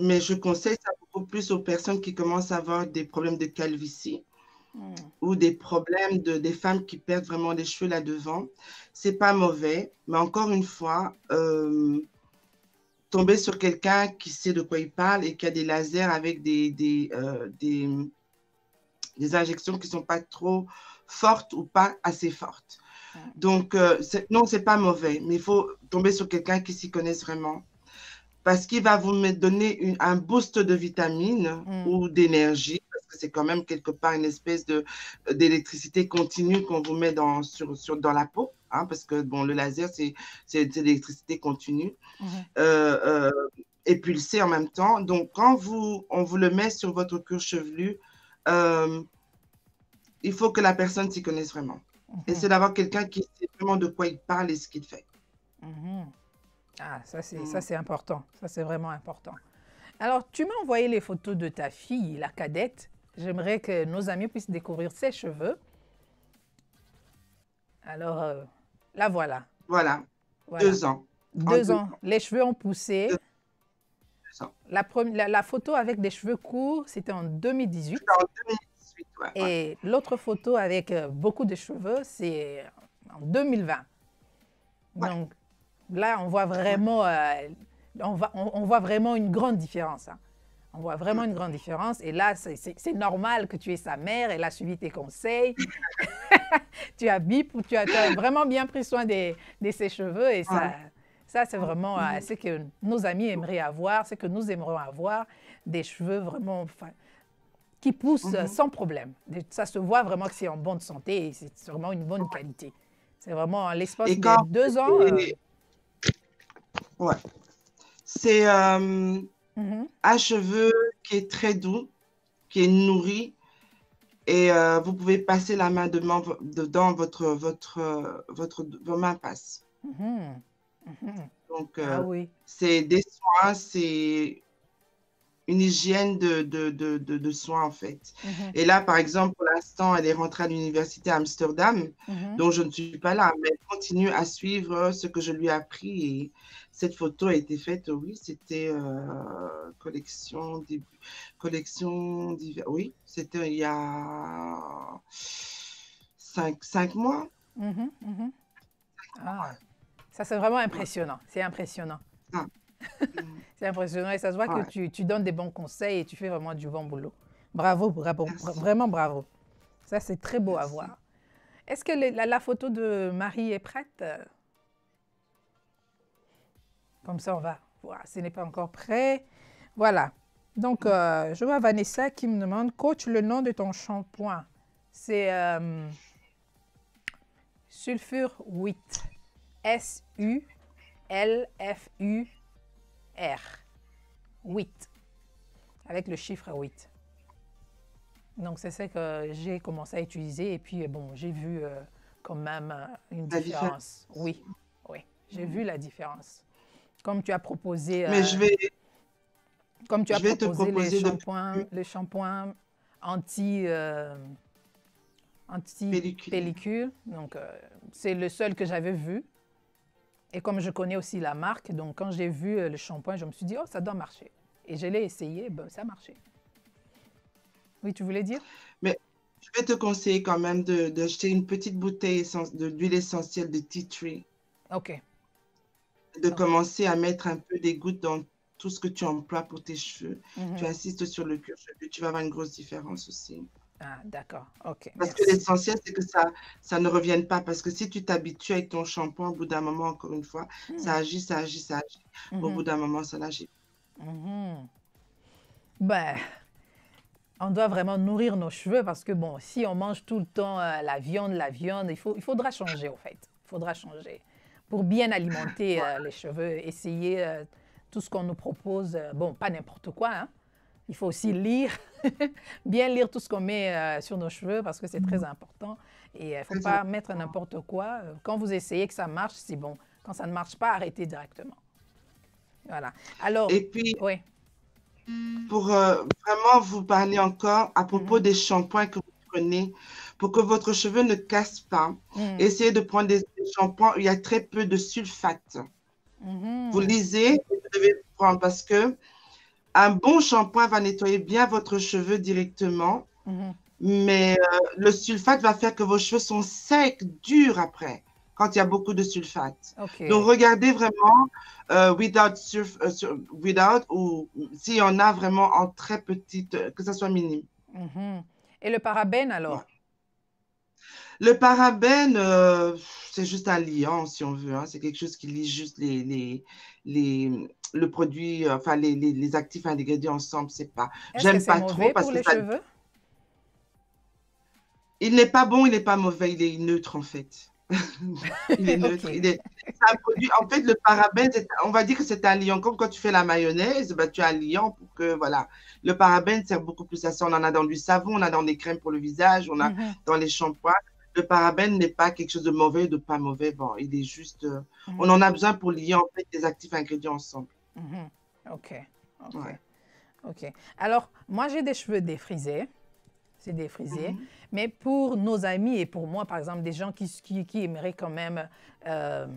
mais je conseille ça beaucoup plus aux personnes qui commencent à avoir des problèmes de calvitie ou des problèmes des femmes qui perdent vraiment des cheveux là devant. C'est pas mauvais, mais encore une fois, tomber sur quelqu'un qui sait de quoi il parle et qui a des lasers avec des injections qui sont pas trop fortes ou pas assez fortes. Donc, non, c'est pas mauvais, mais il faut tomber sur quelqu'un qui s'y connaisse vraiment. Parce qu'il va vous donner un boost de vitamines ou d'énergie, parce que c'est quand même quelque part une espèce d'électricité continue qu'on vous met dans la peau, hein, parce que bon, le laser, c'est de l'électricité continue, et pulsée en même temps. Donc, quand on vous le met sur votre cuir chevelu, il faut que la personne s'y connaisse vraiment. Et c'est d'avoir quelqu'un qui sait vraiment de quoi il parle et ce qu'il fait. Ah, ça c'est important. Ça, c'est vraiment important. Alors, tu m'as envoyé les photos de ta fille, la cadette. J'aimerais que nos amis puissent découvrir ses cheveux. Alors, la voilà. Voilà. Voilà. 2 ans. 2 ans. Les cheveux ont poussé. 2 ans. La photo avec des cheveux courts, c'était en 2018. C'était en 2018, ouais. Et l'autre photo avec beaucoup de cheveux, c'est en 2020. Ouais. Donc, là, on voit vraiment, on voit vraiment une grande différence. Hein. On voit vraiment une grande différence. Et là, c'est normal que tu es sa mère. Elle a suivi tes conseils. Tu as vraiment bien pris soin de ses cheveux. Et ça c'est vraiment ce que nos amis aimeraient avoir, ce que nous aimerions avoir, des cheveux vraiment qui poussent sans problème. Ça se voit vraiment que c'est en bonne santé et c'est vraiment une bonne qualité. C'est vraiment l'espace de 2 ans. Ouais. C'est un cheveu qui est très doux, qui est nourri, et vous pouvez passer la main dedans, vos mains passent. Donc, oui. c'est des soins, c'est une hygiène de soins, en fait. Et là, par exemple, pour l'instant, elle est rentrée à l'université à Amsterdam, donc je ne suis pas là, mais elle continue à suivre ce que je lui ai appris. Et cette photo a été faite, oui, c'était collection, oui, c'était il y a 5 mois. Ah, ça, c'est vraiment impressionnant. C'est impressionnant. Ah. C'est impressionnant et ça se voit que tu donnes des bons conseils et tu fais vraiment du bon boulot. Bravo, bravo, vraiment bravo. Ça, c'est très beau à voir. Est-ce que la photo de Marie est prête? Comme ça, on va voir. Ce n'est pas encore prêt. Voilà. Donc, je vois Vanessa qui me demande, coach, le nom de ton shampoing. C'est Sulfur 8. S-U-L-F-U-R. 8, avec le chiffre 8. Donc, c'est ça que j'ai commencé à utiliser. Et puis, bon, j'ai vu quand même une La différence. différence. Oui, oui, j'ai vu la différence. Comme tu as proposé, Mais comme tu as je vais te proposé proposer de le shampoing pelliculer. anti-pellicule. Donc, c'est le seul que j'avais vu. Et comme je connais aussi la marque, donc quand j'ai vu le shampoing, je me suis dit, oh, ça doit marcher. Et je l'ai essayé, ben, ça a marché. Oui, tu voulais dire? Mais je vais te conseiller quand même d'acheter une petite bouteille d'huile essentielle de tea tree, OK, de OK. commencer à mettre un peu des gouttes dans tout ce que tu emploies pour tes cheveux. Tu Mhm. insistes sur le cuir chevelu, tu vas avoir une grosse différence aussi. Ah, d'accord. OK, Parce que merci. l'essentiel, c'est que ça ne revienne pas. Parce que si tu t'habitues avec ton shampoing, au bout d'un moment, encore une fois, ça Hmm. agit, ça agit, ça agit. Au bout Mhm. d'un moment, ça n'agit Mhm. Ben, on doit vraiment nourrir nos cheveux parce que, bon, si on mange tout le temps la viande, il faudra changer, en fait. Il faudra changer. Pour bien alimenter pas. les cheveux, essayer tout ce qu'on nous propose. Bon, pas n'importe quoi, hein. Il faut aussi lire, bien lire tout ce qu'on met sur nos cheveux parce que c'est très important. Et il ne faut Très pas mettre important. n'importe quoi. Quand vous essayez que ça marche, c'est bon. Quand ça ne marche pas, arrêtez directement. Voilà. Alors, Et puis, oui. pour vraiment vous parler encore à propos Mhm. des shampoings que vous prenez, pour que votre cheveu ne casse pas, Mhm. essayez de prendre des shampoings où il y a très peu de sulfate. Vous Mhm. lisez et vous devez prendre parce que un bon shampoing va nettoyer bien votre cheveu directement, Mhm. mais le sulfate va faire que vos cheveux sont secs, durs après, quand il y a beaucoup de sulfate. Donc, OK. regardez vraiment without ou s'il y en a vraiment en très petite, que ça soit minime. Mhm. Et le parabène, Ouais. alors? Le parabène, c'est juste un liant, si on veut, hein. C'est quelque chose qui lie juste le produit, enfin les actifs ingrédients ensemble. C'est pas. Est-ce que J'aime c'est pas trop mauvais parce pour que les ça. cheveux? Il n'est pas bon, il n'est pas mauvais, il est neutre en fait. Il est neutre. OK. C'est un produit. En fait, le parabène, on va dire que c'est un liant. Comme quand tu fais la mayonnaise, bah, tu as un liant pour que, voilà. Le parabène sert beaucoup plus à ça. On en a dans du savon, on a dans des crèmes pour le visage, on a Mhm. dans les shampoings. Le parabène n'est pas quelque chose de mauvais ou de pas mauvais. Bon, il est juste. On Mhm. en a besoin pour lier en fait les actifs ingrédients ensemble. Mhm. OK. OK. Ouais. OK. Alors, moi, j'ai des cheveux défrisés. C'est défrisé. Mhm. Mais pour nos amis et pour moi, par exemple, des gens qui aimeraient quand même euh,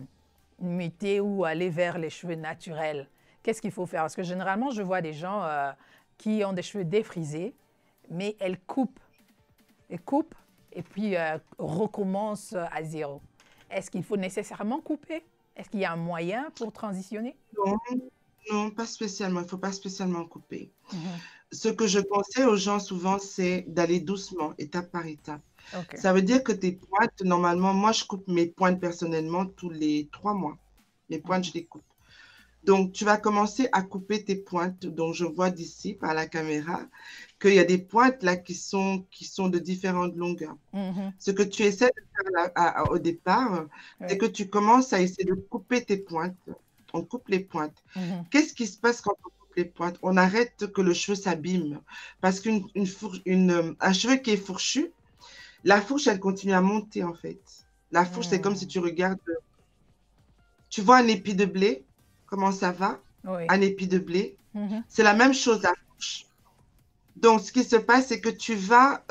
muter ou aller vers les cheveux naturels, qu'est-ce qu'il faut faire? Parce que généralement, je vois des gens qui ont des cheveux défrisés, mais elles coupent et puis recommencent à zéro. Est-ce qu'il faut nécessairement couper? Est-ce qu'il y a un moyen pour transitionner? Non, non, pas spécialement. Il ne faut pas spécialement couper. Mhm. Ce que je conseille aux gens souvent, c'est d'aller doucement, étape par étape. OK. Ça veut dire que tes pointes, normalement, moi, je coupe mes pointes personnellement tous les 3 mois. Mes pointes, Mhm. je les coupe. Donc, tu vas commencer à couper tes pointes. Donc, je vois d'ici, par la caméra, qu'il y a des pointes là qui sont de différentes longueurs. Mhm. Ce que tu essaies de faire là, au départ, c'est Oui. que tu commences à essayer de couper tes pointes. On coupe les pointes. Mhm. Qu'est-ce qui se passe quand on coupe les pointes? On arrête que le cheveu s'abîme. Parce un cheveu qui est fourchu, la fourche, elle continue à monter en fait. La fourche, c'est comme si Mhm. tu regardes, tu vois un épi de blé, comment ça va? Oui. Un épi de blé. Mhm. C'est la même chose, la fourche. Donc, ce qui se passe, c'est que tu vas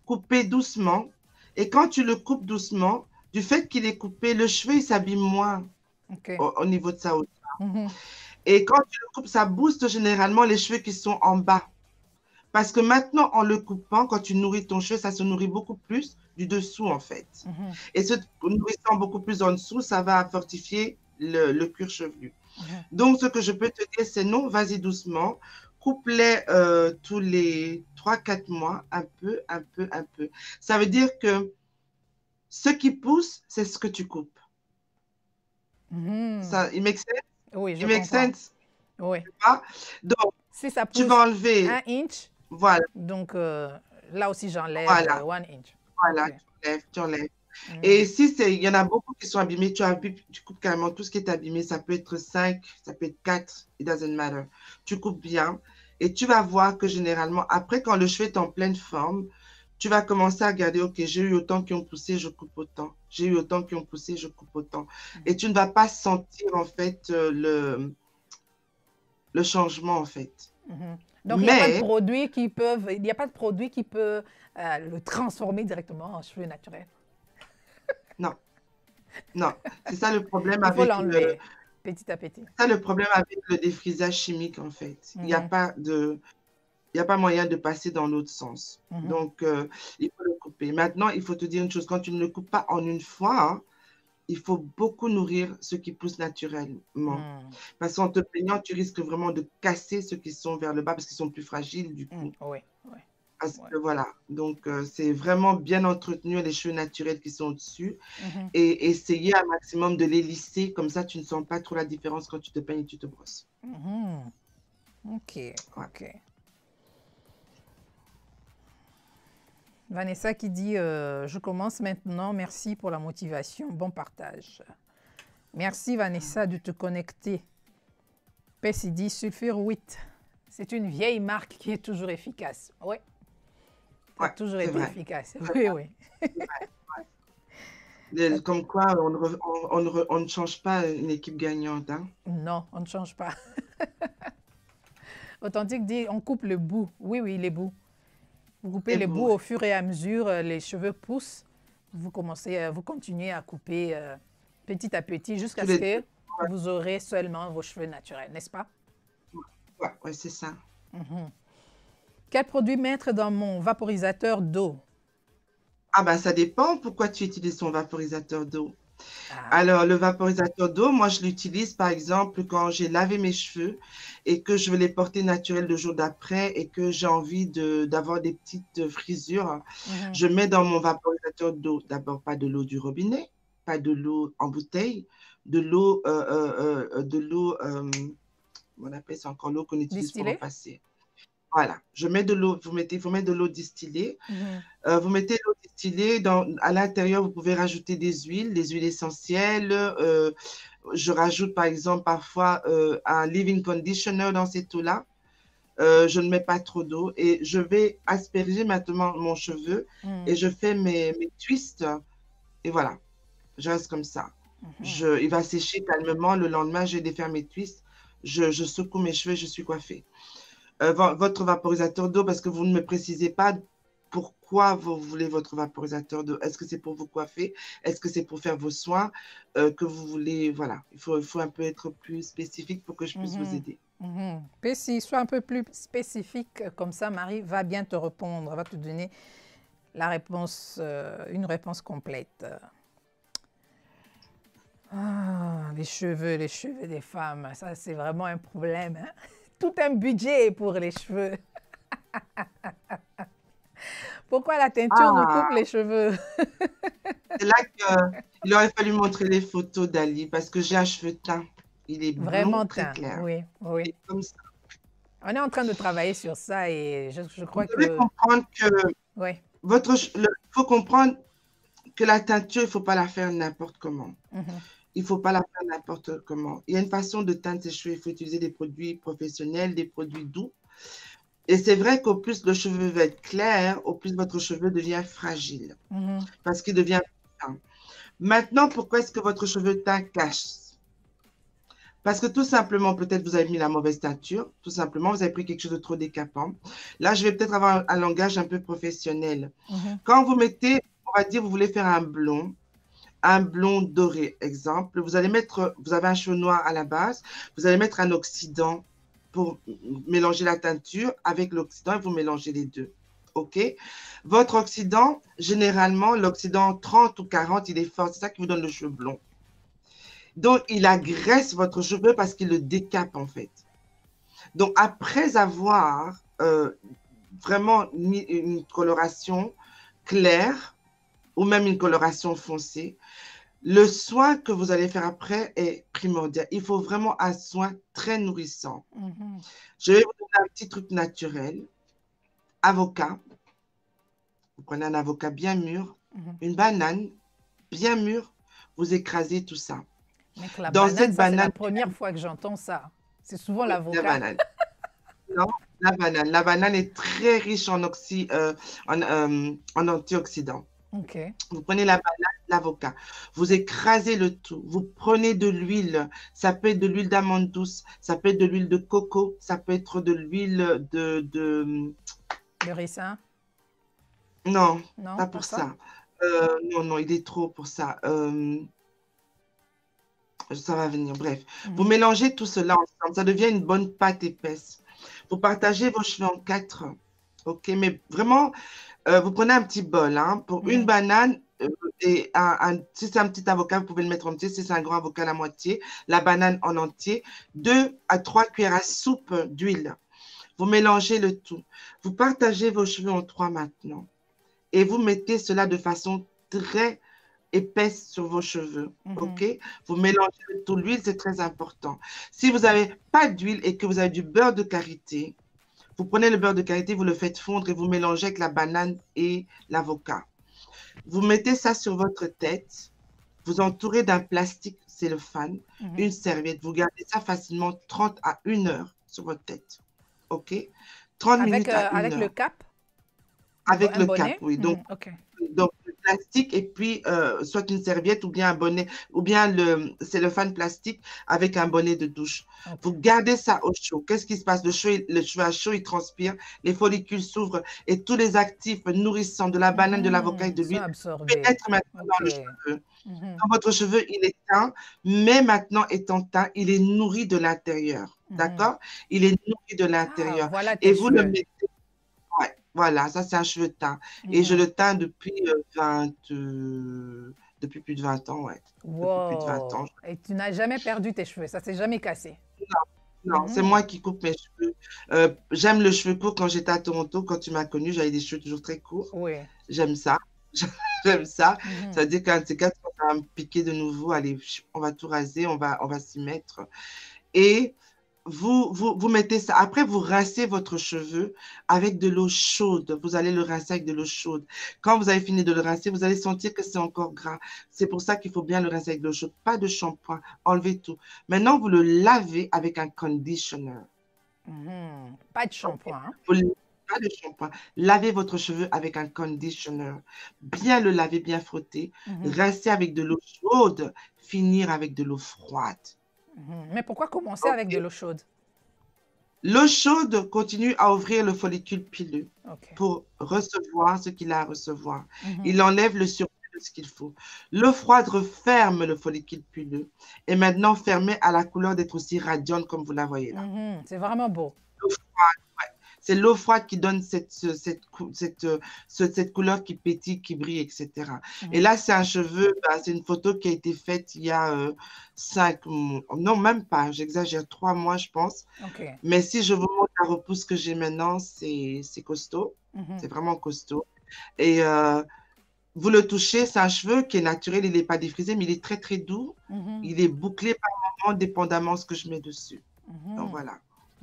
couper doucement. Et quand tu le coupes doucement, du fait qu'il est coupé, le cheveu, il s'abîme moins OK. au niveau de sa hauteur. Mhm. Et quand tu le coupes, ça booste généralement les cheveux qui sont en bas. Parce que maintenant, en le coupant, quand tu nourris ton cheveu, ça se nourrit beaucoup plus du dessous, en fait. Mhm. Et se nourrissant beaucoup plus en dessous, ça va fortifier le cuir chevelu. Mhm. Donc, ce que je peux te dire, c'est non, vas-y doucement. Coupe-les tous les 3, 4 mois, un peu, un peu, un peu. Ça veut dire que ce qui pousse, c'est ce que tu coupes. Mhm. Ça, it makes sense? Oui, je It makes comprends. sense? Oui. Pas? Donc, Si ça tu pousse vas enlever, 1 inch, voilà, donc là aussi j'enlève voilà, 1 inch. voilà, OK. tu enlèves, tu enlèves. Et si il y en a beaucoup qui sont abîmés, tu coupes carrément tout ce qui est abîmé. Ça peut être 5, ça peut être 4, it doesn't matter. Tu coupes bien et tu vas voir que généralement, après, quand le cheveu est en pleine forme, tu vas commencer à regarder, OK, j'ai eu autant qui ont poussé, je coupe autant. J'ai eu autant qui ont poussé, je coupe autant. Et tu ne vas pas sentir, en fait, le changement, en fait. Donc, il n'y a pas de Mais, produit qui peuvent, il n'y a pas de produit qui peut le transformer directement en cheveux naturels. non, non. C'est ça le problème Il faut avec l'enlever petit à petit. le défrisage chimique, en fait. Il n'y a Mhm, pas il n'y a pas moyen de passer dans l'autre sens. mhm, Donc, il faut le couper. Maintenant, il faut te dire une chose, quand tu ne le coupes pas en une fois, hein, il faut beaucoup nourrir ce qui pousse naturellement. mhm, Parce qu'en te plaignant, tu risques vraiment de casser ceux qui sont vers le bas parce qu'ils sont plus fragiles du mhm. coup. Oui, oui, Parce oui. que voilà, donc c'est vraiment bien entretenu les cheveux naturels qui sont au-dessus Mhm, et essayer un maximum de les lisser, comme ça tu ne sens pas trop la différence quand tu te peignes et tu te brosses. mhm. OK, Ouais. OK. Vanessa qui dit je commence maintenant. Merci pour la motivation. Bon partage. Merci Vanessa de te connecter. Pessi dit sulfure 8. C'est une vieille marque qui est toujours efficace. Oui, ça a Ouais, toujours c'est été vrai. efficace. Oui, oui. Comme quoi, on ne change pas une équipe gagnante. Hein. Non, on ne change pas. Authentique dit on coupe le bout. Oui, oui, les bouts. Vous coupez Et les vous, bouts au fur et à mesure, les cheveux poussent. Vous continuez à couper petit à petit jusqu'à tous ce les deux. que vous aurez seulement vos cheveux naturels, n'est-ce pas? Ouais, ouais, c'est ça. Quel produit mettre dans mon vaporisateur d'eau? Ah bah ça dépend pourquoi tu utilises ton vaporisateur d'eau. Ah, Alors, le vaporisateur d'eau, moi, je l'utilise par exemple quand j'ai lavé mes cheveux et que je veux les porter naturels le jour d'après et que j'ai envie d'avoir des petites frisures. mhm. Je mets dans mon vaporisateur d'eau, d'abord pas de l'eau du robinet, pas de l'eau en bouteille, de l'eau, on appelle ça encore l'eau qu'on utilise pour Distillé? repasser. Voilà, je mets de l'eau, vous mettez de l'eau distillée. Mhm. Vous mettez l'eau distillée, à l'intérieur, vous pouvez rajouter des huiles essentielles. Je rajoute par exemple parfois un leave-in conditioner dans cette eau-là. Je ne mets pas trop d'eau et je vais asperger maintenant mon cheveu et Mhm. je fais mes twists et voilà, je reste comme ça. Mhm. Il va sécher calmement. Le lendemain, je vais défaire mes twists. Je secoue mes cheveux et je suis coiffée. Votre vaporisateur d'eau, parce que vous ne me précisez pas pourquoi vous voulez votre vaporisateur d'eau. Est-ce que c'est pour vous coiffer? Est-ce que c'est pour faire vos soins que vous voulez? Voilà, il faut un peu être plus spécifique pour que je puisse vous Mhm. aider. Mhm. Puis si sois un peu plus spécifique, comme ça, Marie va bien te répondre, va te donner la réponse, une réponse complète. Ah, les cheveux des femmes, ça c'est vraiment un problème. Hein? Tout un budget pour les cheveux. Pourquoi la teinture nous coupe Ah, les cheveux? c'est là qu'il aurait fallu montrer les photos d'Ali parce que j'ai un cheveu teint. Il est blond, Vraiment très teint, clair. oui, oui. Et comme ça. On est en train de travailler sur ça et je Vous crois devez que, comprendre que oui. il faut comprendre que la teinture, il ne faut pas la faire n'importe comment. Mhm, Il ne faut pas la faire n'importe comment. Il y a une façon de teindre ses cheveux. Il faut utiliser des produits professionnels, des produits doux. Et c'est vrai qu'au plus le cheveu va être clair, au plus votre cheveu devient fragile mhm, parce qu'il devient fin. Maintenant, pourquoi est-ce que votre cheveu teint cache? Parce que tout simplement, peut-être vous avez mis la mauvaise teinture, tout simplement, vous avez pris quelque chose de trop décapant. Là, je vais peut-être avoir un langage un peu professionnel. mhm, Quand vous mettez, on va dire, vous voulez faire un blond doré, exemple, vous avez un cheveu noir à la base, vous allez mettre un oxydant pour mélanger la teinture avec l'oxydant et vous mélangez les deux. OK? Votre oxydant, généralement, l'oxydant 30 ou 40, il est fort. C'est ça qui vous donne le cheveu blond. Donc, il agresse votre cheveu parce qu'il le décape, en fait. Donc, après avoir vraiment mis une coloration claire ou même une coloration foncée, le soin que vous allez faire après est primordial. Il faut vraiment un soin très nourrissant. mhm, Je vais vous donner un petit truc naturel. Avocat. Vous prenez un avocat bien mur, mhm, une banane, bien mûre, vous écrasez tout ça. Donc la Dans banane, cette ça c'est la banane, première fois que j'entends ça. C'est souvent la l'avocat. banane. Non, la banane. La banane est très riche en antioxydants. Ok. Vous prenez la banane, l'avocat, vous écrasez le tout, vous prenez de l'huile, ça peut être de l'huile d'amande douce, ça peut être de l'huile de coco, ça peut être de l'huile Le ricin? Non, Non, pas pas pour ça? ça. Non, non, il est trop pour ça. Ça va venir, bref. Vous Mhm. mélangez tout cela ensemble, ça devient une bonne pâte épaisse. Vous partagez vos cheveux en quatre, ok? Mais vraiment, vous prenez un petit bol, hein, pour une Mhm. banane et si c'est un petit avocat, vous pouvez le mettre en entier. Si c'est un grand avocat, la moitié. La banane en entier. 2 à 3 cuillères à soupe d'huile. Vous mélangez le tout. Vous partagez vos cheveux en trois maintenant. Et vous mettez cela de façon très épaisse sur vos cheveux. Mhm. OK? Vous mélangez le tout. L'huile, c'est très important. Si vous n'avez pas d'huile et que vous avez du beurre de karité, vous prenez le beurre de karité, vous le faites fondre et vous mélangez avec la banane et l'avocat. Vous mettez ça sur votre tête, vous entourez d'un plastique cellophane, une Mhm. serviette. Vous gardez ça facilement 30 à 1 heure sur votre tête. OK? 30 minutes à une Avec le heure. cap, Avec un le cap, bonnet? oui. Donc, Mhm. Ok. le plastique et puis soit une serviette ou bien un bonnet ou bien le cellophane plastique avec un bonnet de douche. Ok. Vous gardez ça au chaud. Qu'est-ce qui se passe? Le cheveu à chaud, il transpire, les follicules s'ouvrent et tous les actifs nourrissants de la banane, de l'avocat et Mhm. de Sont l'huile absorbés. pénètrent maintenant Ok. dans le cheveu. Mhm. Quand votre cheveu, il est teint, mais maintenant étant teint, il est nourri de l'intérieur. Mhm. D'accord? Il est nourri de Ah, l'intérieur. voilà Et tes vous le cheveux. mettez. Ouais, voilà, ça c'est un cheveu teint. Et je Mhm. le teins depuis plus de 20 ans, ouais. Depuis plus de 20 ans. Wow. Et tu n'as jamais perdu tes cheveux, ça s'est jamais cassé. Non, c'est Mhm. moi qui coupe mes cheveux. J'aime le cheveu court. Quand j'étais à Toronto, quand tu m'as connue, j'avais des cheveux toujours très courts. Oui. J'aime ça. J'aime ça. Ça Mhm. veut dire qu'un de ces quatre, quand ça va me piquer de nouveau, allez, on va tout raser, on va s'y mettre. Et vous mettez ça. Après, vous rincez votre cheveu avec de l'eau chaude. Vous allez le rincer avec de l'eau chaude. Quand vous avez fini de le rincer, vous allez sentir que c'est encore gras. C'est pour ça qu'il faut bien le rincer avec de l'eau chaude. Pas de shampoing. Enlevez tout. Maintenant, vous le lavez avec un conditioner. Mhm. Pas de Ok. shampoing, hein? Pas de shampoing. Lavez votre cheveu avec un conditioner. Bien le laver, bien frotter. Mhm. Rincer avec de l'eau chaude. Finir avec de l'eau froide. Mhm. Mais pourquoi commencer avec de Ok. l'eau chaude? L'eau chaude continue à ouvrir le follicule pileux Ok. pour recevoir ce qu'il a à recevoir. Mhm. Il enlève le surplus de ce qu'il faut. L'eau froide referme le follicule pileux et maintenant fermé à la couleur d'être aussi radiante comme vous la voyez là. Mhm. C'est vraiment beau. L'eau froide, ouais. C'est l'eau froide qui donne cette couleur qui pétille, qui brille, etc. Et Mhm. là, c'est un cheveu, bah, c'est une photo qui a été faite il y a 5 mois, non, même pas, j'exagère, 3 mois, je pense. Ok. Mais si je vous montre la repousse que j'ai maintenant, c'est costaud. Mhm. C'est vraiment costaud. Et vous le touchez, c'est un cheveu qui est naturel, il n'est pas défrisé, mais il est très, très doux. Mhm. Il est bouclé par moment, dépendamment de ce que je mets dessus. Donc Mhm. voilà.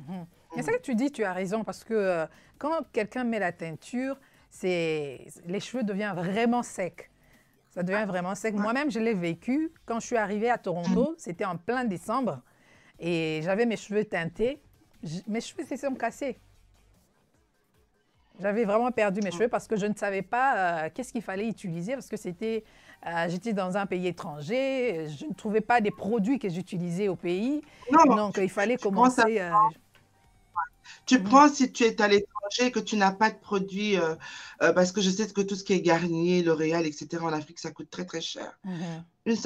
Mhm. Mais ça Mhm. que tu dis, tu as raison, parce que quand quelqu'un met la teinture, les cheveux deviennent vraiment secs. Ça devient vraiment sec. Ouais. Moi-même, je l'ai vécu. Quand je suis arrivée à Mhm. Toronto, c'était en plein décembre, et j'avais mes cheveux teintés. Mes cheveux se sont cassés. J'avais vraiment perdu mes cheveux parce que je ne savais pas qu'est-ce qu'il fallait utiliser parce que j'étais dans un pays étranger, je ne trouvais pas des produits que j'utilisais au pays. Non, Donc, il fallait tu prends ça. commencer. Tu Mhm, prends si tu es à l'étranger et que tu n'as pas de produits, parce que je sais que tout ce qui est Garnier, L'Oréal, etc., en Afrique, ça coûte très, très cher. mhm,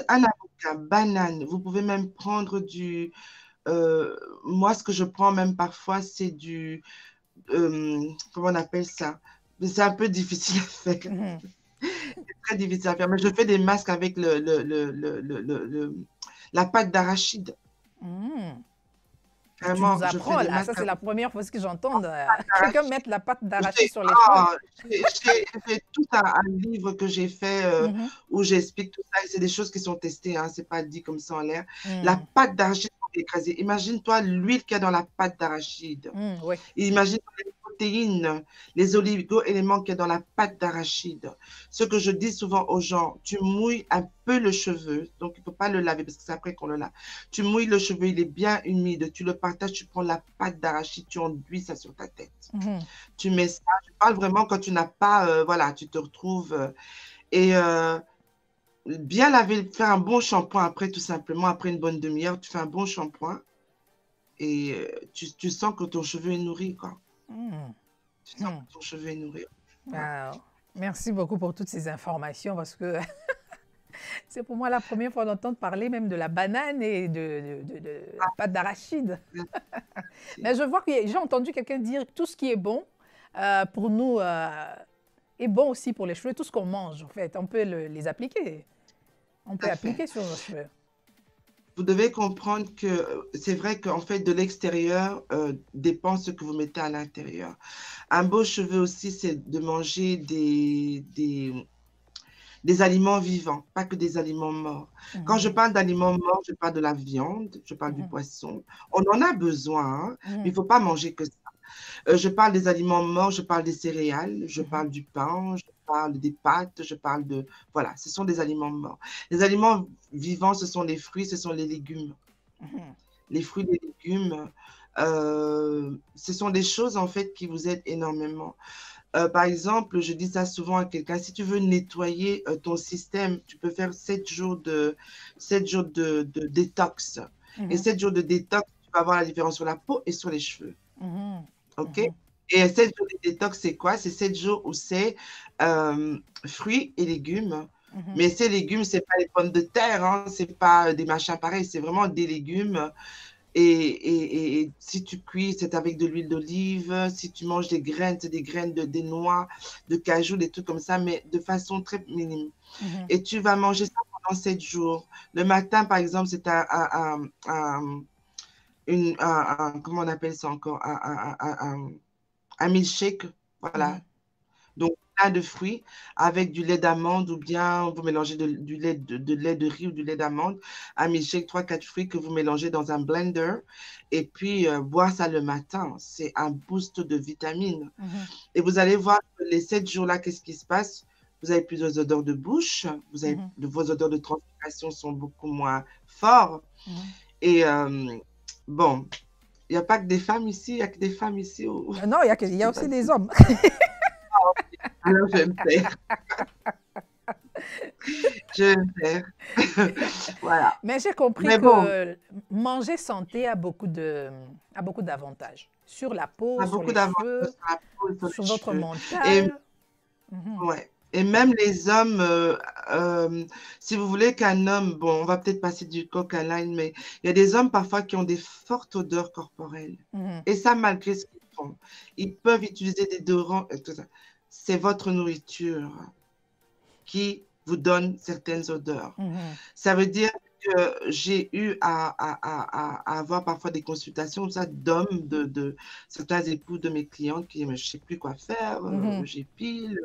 Un avocat, banane, vous pouvez même prendre moi, ce que je prends même parfois, c'est comment on appelle ça? Mais c'est un peu difficile à faire, mhm, très difficile à faire. Mais je fais des masques avec la pâte d'arachide. mhm. Tu Vraiment, nous je fais apprends des là, ça masques c'est avec la première fois que j'entends quelqu'un d'arachide. mettre la pâte d'arachide J'ai sur les cheveux. j'ai tout un livre que j'ai fait Mhm, où j'explique tout ça. Et c'est des choses qui sont testées, hein, c'est pas dit comme ça en l'air. La mhm, pâte d'arachide, faut l'écraser. Imagine-toi l'huile qu'il y a dans la pâte d'arachide. mhm, oui. Imagine les protéines, les oligo-éléments qu'il y a dans la pâte d'arachide. Ce que je dis souvent aux gens, tu mouilles un peu le cheveu, donc il ne faut pas le laver parce que c'est après qu'on le lave. Tu mouilles le cheveu, il est bien humide, tu le partages, tu prends la pâte d'arachide, tu enduis ça sur ta tête. Tu mets ça, je parle vraiment quand tu n'as pas, voilà, tu te retrouves et bien laver, faire un bon shampoing après, tout simplement, après une bonne demi-heure, tu fais un bon shampoing et tu sens que ton cheveu est nourri, quoi. Tu sens que ton cheveu est nourri. Wow. Merci beaucoup pour toutes ces informations parce que c'est pour moi la première fois d'entendre parler même de la banane et de la pâte d'arachide. Mais je vois que j'ai entendu quelqu'un dire que tout ce qui est bon pour nous est bon aussi pour les cheveux. Tout ce qu'on mange, en fait, on peut les appliquer. On peut appliquer sur nos cheveux. Vous devez comprendre que c'est vrai qu'en fait, de l'extérieur dépend ce que vous mettez à l'intérieur. Un beau cheveu aussi, c'est de manger des aliments vivants, pas que des aliments morts. Quand je parle d'aliments morts, je parle de la viande, je parle du poisson. On en a besoin, hein, mais il ne faut pas manger que ça. Je parle des aliments morts, je parle des céréales, je parle du pain, je parle des pâtes, je parle de... Voilà, ce sont des aliments morts. Les aliments vivants, ce sont les fruits, ce sont les légumes. Les fruits, les légumes, ce sont des choses en fait qui vous aident énormément. Par exemple, je dis ça souvent à quelqu'un, si tu veux nettoyer ton système, tu peux faire 7 jours de détox. Et 7 jours de détox, tu vas voir la différence sur la peau et sur les cheveux. OK? Et 7 jours de détox, c'est quoi? C'est 7 jours où c'est fruits et légumes. Mais ces légumes, ce n'est pas les pommes de terre, hein, ce n'est pas des machins pareils, c'est vraiment des légumes. Et si tu cuis, c'est avec de l'huile d'olive. Si tu manges des graines, c'est des graines des noix, de cajou, des trucs comme ça, mais de façon très minime. Et tu vas manger ça pendant 7 jours. Le matin, par exemple, c'est comment on appelle ça encore? Un milkshake, voilà. Donc, plein de fruits avec du lait d'amande ou bien vous mélangez du lait de riz ou du lait d'amande, un milkshake, 3-4 fruits que vous mélangez dans un blender et puis boire ça le matin. C'est un boost de vitamines. Et vous allez voir que les 7 jours-là, qu'est-ce qui se passe? Vous avez plus d'odeurs de bouche, vos odeurs de transpiration sont beaucoup moins forts. Et bon, il n'y a pas que des femmes ici, il n'y a que des femmes ici. Non, il y a aussi des hommes. Alors, je vais me taire. Je vais me taire. Voilà. Mais j'ai compris que manger santé a beaucoup d'avantages sur la peau, sur les cheveux, sur votre mental. Ouais. Et même les hommes, si vous voulez qu'un homme, bon, on va peut-être passer du coq à l'âne, mais il y a des hommes parfois qui ont des fortes odeurs corporelles. Et ça, malgré ce qu'ils font. Ils peuvent utiliser des déodorants et tout ça. C'est votre nourriture qui vous donne certaines odeurs. Ça veut dire que j'ai eu à avoir parfois des consultations d'hommes, de certains époux de mes clients qui ne sais plus quoi faire, j'épile,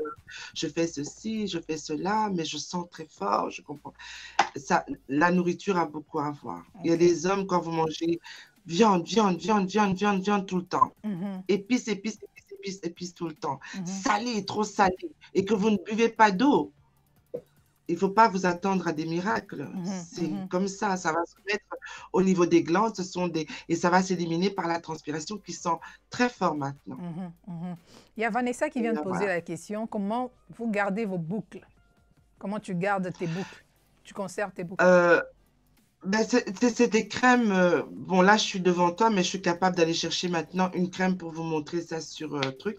je fais ceci, je fais cela, mais je sens très fort, je comprends. Ça, la nourriture a beaucoup à voir. Il y a des hommes, quand vous mangez viande tout le temps, épices tout le temps, salé, trop salé, et que vous ne buvez pas d'eau, il ne faut pas vous attendre à des miracles. C'est comme ça va se mettre au niveau des glandes, et ça va s'éliminer par la transpiration qui sent très fort maintenant. Il y a Vanessa qui vient de poser la question, comment vous gardez vos boucles? Comment tu gardes tes boucles? Tu conserves tes boucles? Ben c'est des crèmes. Bon, là, je suis devant toi, mais je suis capable d'aller chercher maintenant une crème pour vous montrer ça sur truc.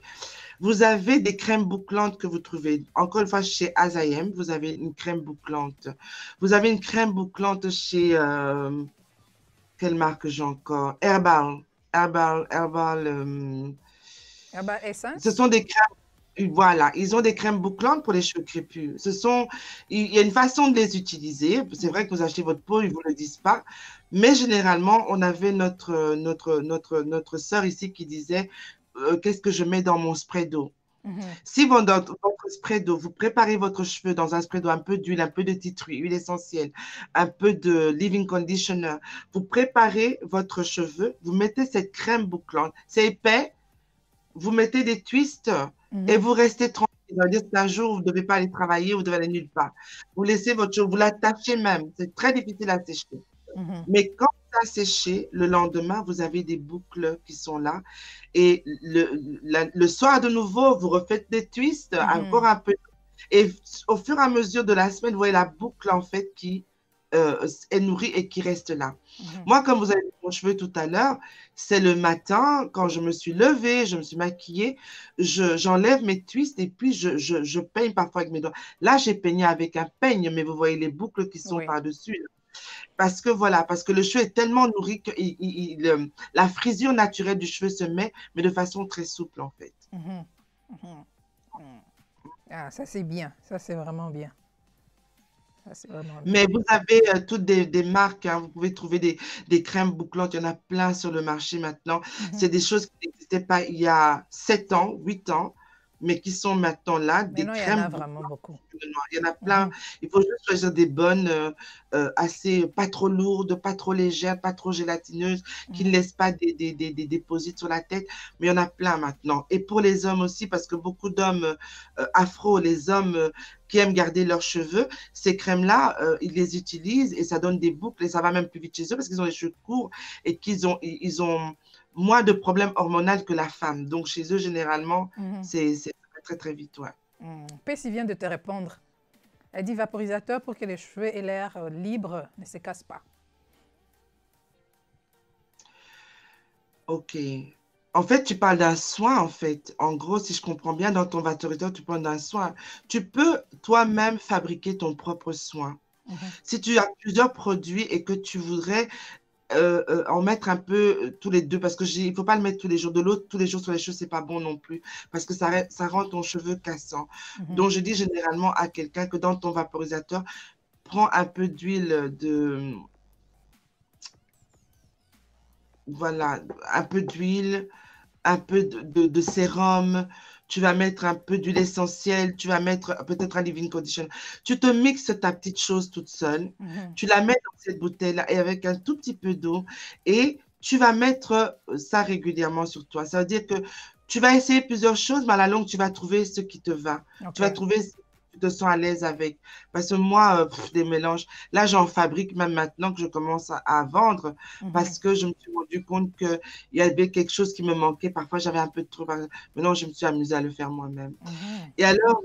Vous avez des crèmes bouclantes que vous trouvez. Encore une fois, chez Azayem, vous avez une crème bouclante. Vous avez une crème bouclante chez... quelle marque j'ai encore? Herbal Essence? Ce sont des crèmes... Voilà, ils ont des crèmes bouclantes pour les cheveux crépus. Il y a une façon de les utiliser. C'est vrai que vous achetez votre peau, ils ne vous le disent pas. Mais généralement, on avait notre sœur ici qui disait qu'est-ce que je mets dans mon spray d'eau. Si dans votre spray d'eau, vous préparez votre cheveu dans un spray d'eau, un peu d'huile, un peu de tea tree, huile essentielle, un peu de leave-in conditioner, vous préparez votre cheveu, vous mettez cette crème bouclante. C'est épais. vous mettez des twists et vous restez tranquille. C'est-à-dire qu'un jour, vous ne devez pas aller travailler, vous devez aller nulle part. Vous laissez votre cheveu, vous l'attachez même. C'est très difficile à sécher. Mais quand ça a séché, le lendemain, vous avez des boucles qui sont là. Et le soir, de nouveau, vous refaites des twists, encore un peu. Et au fur et à mesure de la semaine, vous voyez la boucle, en fait, qui est nourrie et qui reste là. Moi, comme vous avez vu mon cheveu tout à l'heure, c'est le matin, quand je me suis levée, je me suis maquillée, j'enlève mes twists et puis je peigne parfois avec mes doigts. Là, j'ai peigné avec un peigne, mais vous voyez les boucles qui sont par-dessus. Parce que voilà, parce que le cheveu est tellement nourri que la frisure naturelle du cheveu se met, mais de façon très souple, en fait. Ah, ça c'est bien, ça c'est vraiment bien. Mais vous avez toutes des marques, hein. Vous pouvez trouver des crèmes bouclantes, il y en a plein sur le marché maintenant. C'est des choses qui n'existaient pas il y a 7 ans, 8 ans, mais qui sont maintenant là, des Maintenant, crèmes il y en a vraiment beaucoup. Il y en a plein. Il faut juste choisir des bonnes, assez, pas trop lourdes, pas trop légères, pas trop gélatineuses, qui ne laissent pas des déposites sur la tête. Mais il y en a plein maintenant. Et pour les hommes aussi, parce que beaucoup d'hommes afro, les hommes qui aiment garder leurs cheveux, ces crèmes-là, ils les utilisent et ça donne des boucles et ça va même plus vite chez eux parce qu'ils ont les cheveux courts et qu'ils ont, ils ont moins de problèmes hormonaux que la femme. Donc, chez eux, généralement, c'est très, très vite, ouais. Pessi vient de te répondre. Elle dit vaporisateur pour que les cheveux aient l'air libre, ne se cassent pas. Ok. En fait, tu parles d'un soin, en fait. En gros, si je comprends bien, dans ton vaporisateur, tu parles d'un soin. Tu peux toi-même fabriquer ton propre soin. Si tu as plusieurs produits et que tu voudrais en mettre un peu tous les deux, parce que il ne faut pas le mettre tous les jours. De l'eau tous les jours sur les cheveux, c'est pas bon non plus, parce que ça rend ton cheveu cassant. Donc, je dis généralement à quelqu'un que dans ton vaporisateur, prends un peu d'huile de... Voilà, un peu d'huile, un peu de sérum, tu vas mettre un peu d'huile essentielle, tu vas mettre peut-être un leave-in conditioner. Tu te mixes ta petite chose toute seule, tu la mets dans cette bouteille-là et avec un tout petit peu d'eau et tu vas mettre ça régulièrement sur toi. Ça veut dire que tu vas essayer plusieurs choses, mais à la longue, tu vas trouver ce qui te va. Tu vas trouver ce que tu te sens à l'aise avec. Parce que moi, des mélanges, là, j'en fabrique même maintenant que je commence à vendre parce que je me suis rendu compte qu'il y avait quelque chose qui me manquait. Parfois, j'avais un peu de trop. Maintenant, je me suis amusée à le faire moi-même. Et alors,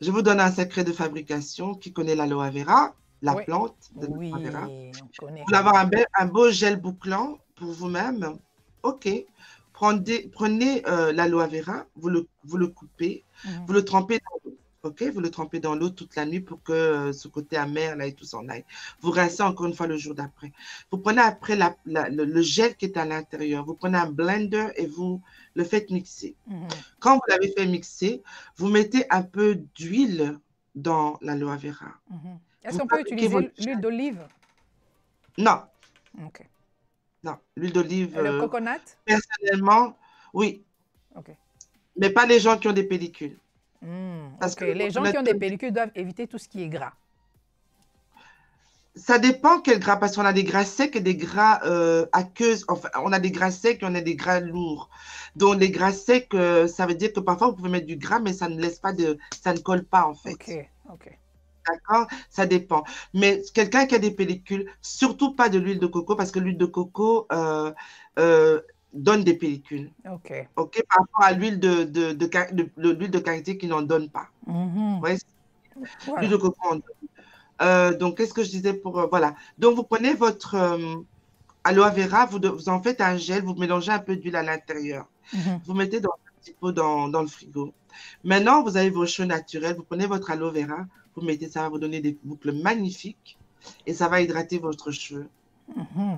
je vous donne un secret de fabrication. Qui connaît l'aloe vera, la plante de l'aloe vera? On connaît. Vous voulez avoir un beau gel bouclant pour vous-même? Ok. Prenez l'aloe vera, vous le coupez, vous le trempez dans l'eau. Ok, vous le trempez dans l'eau toute la nuit pour que ce côté amer là et tout s'en aille. Vous rincez encore une fois le jour d'après. Vous prenez après le gel qui est à l'intérieur. Vous prenez un blender et vous le faites mixer. Quand vous l'avez fait mixer, vous mettez un peu d'huile dans l'aloe vera. Est-ce qu'on peut utiliser l'huile d'olive? Non. Ok. Non, l'huile d'olive. Le coconut? Personnellement, oui. Ok. Mais pas les gens qui ont des pellicules. Parce que les gens qui ont des pellicules doivent éviter tout ce qui est gras. Ça dépend quel gras, parce qu'on a des gras secs et des gras aqueuses. Enfin, on a des gras secs et on a des gras lourds. Donc, les gras secs, ça veut dire que parfois, vous pouvez mettre du gras, mais ça ne laisse pas de... Ça ne colle pas, en fait. Ok. D'accord? Ça dépend. Mais quelqu'un qui a des pellicules, surtout pas de l'huile de coco, parce que l'huile de coco donne des pellicules. Ok. Ok, par rapport à l'huile de karité qui n'en donne pas. Ouais, l'huile de coco en donne. Donc, qu'est-ce que je disais pour... voilà. Donc, vous prenez votre aloe vera, vous en faites un gel, vous mélangez un peu d'huile à l'intérieur. Vous mettez dans un petit pot dans le frigo. Maintenant, vous avez vos cheveux naturels, vous prenez votre aloe vera, vous mettez ça, va vous donner des boucles magnifiques et ça va hydrater votre cheveu.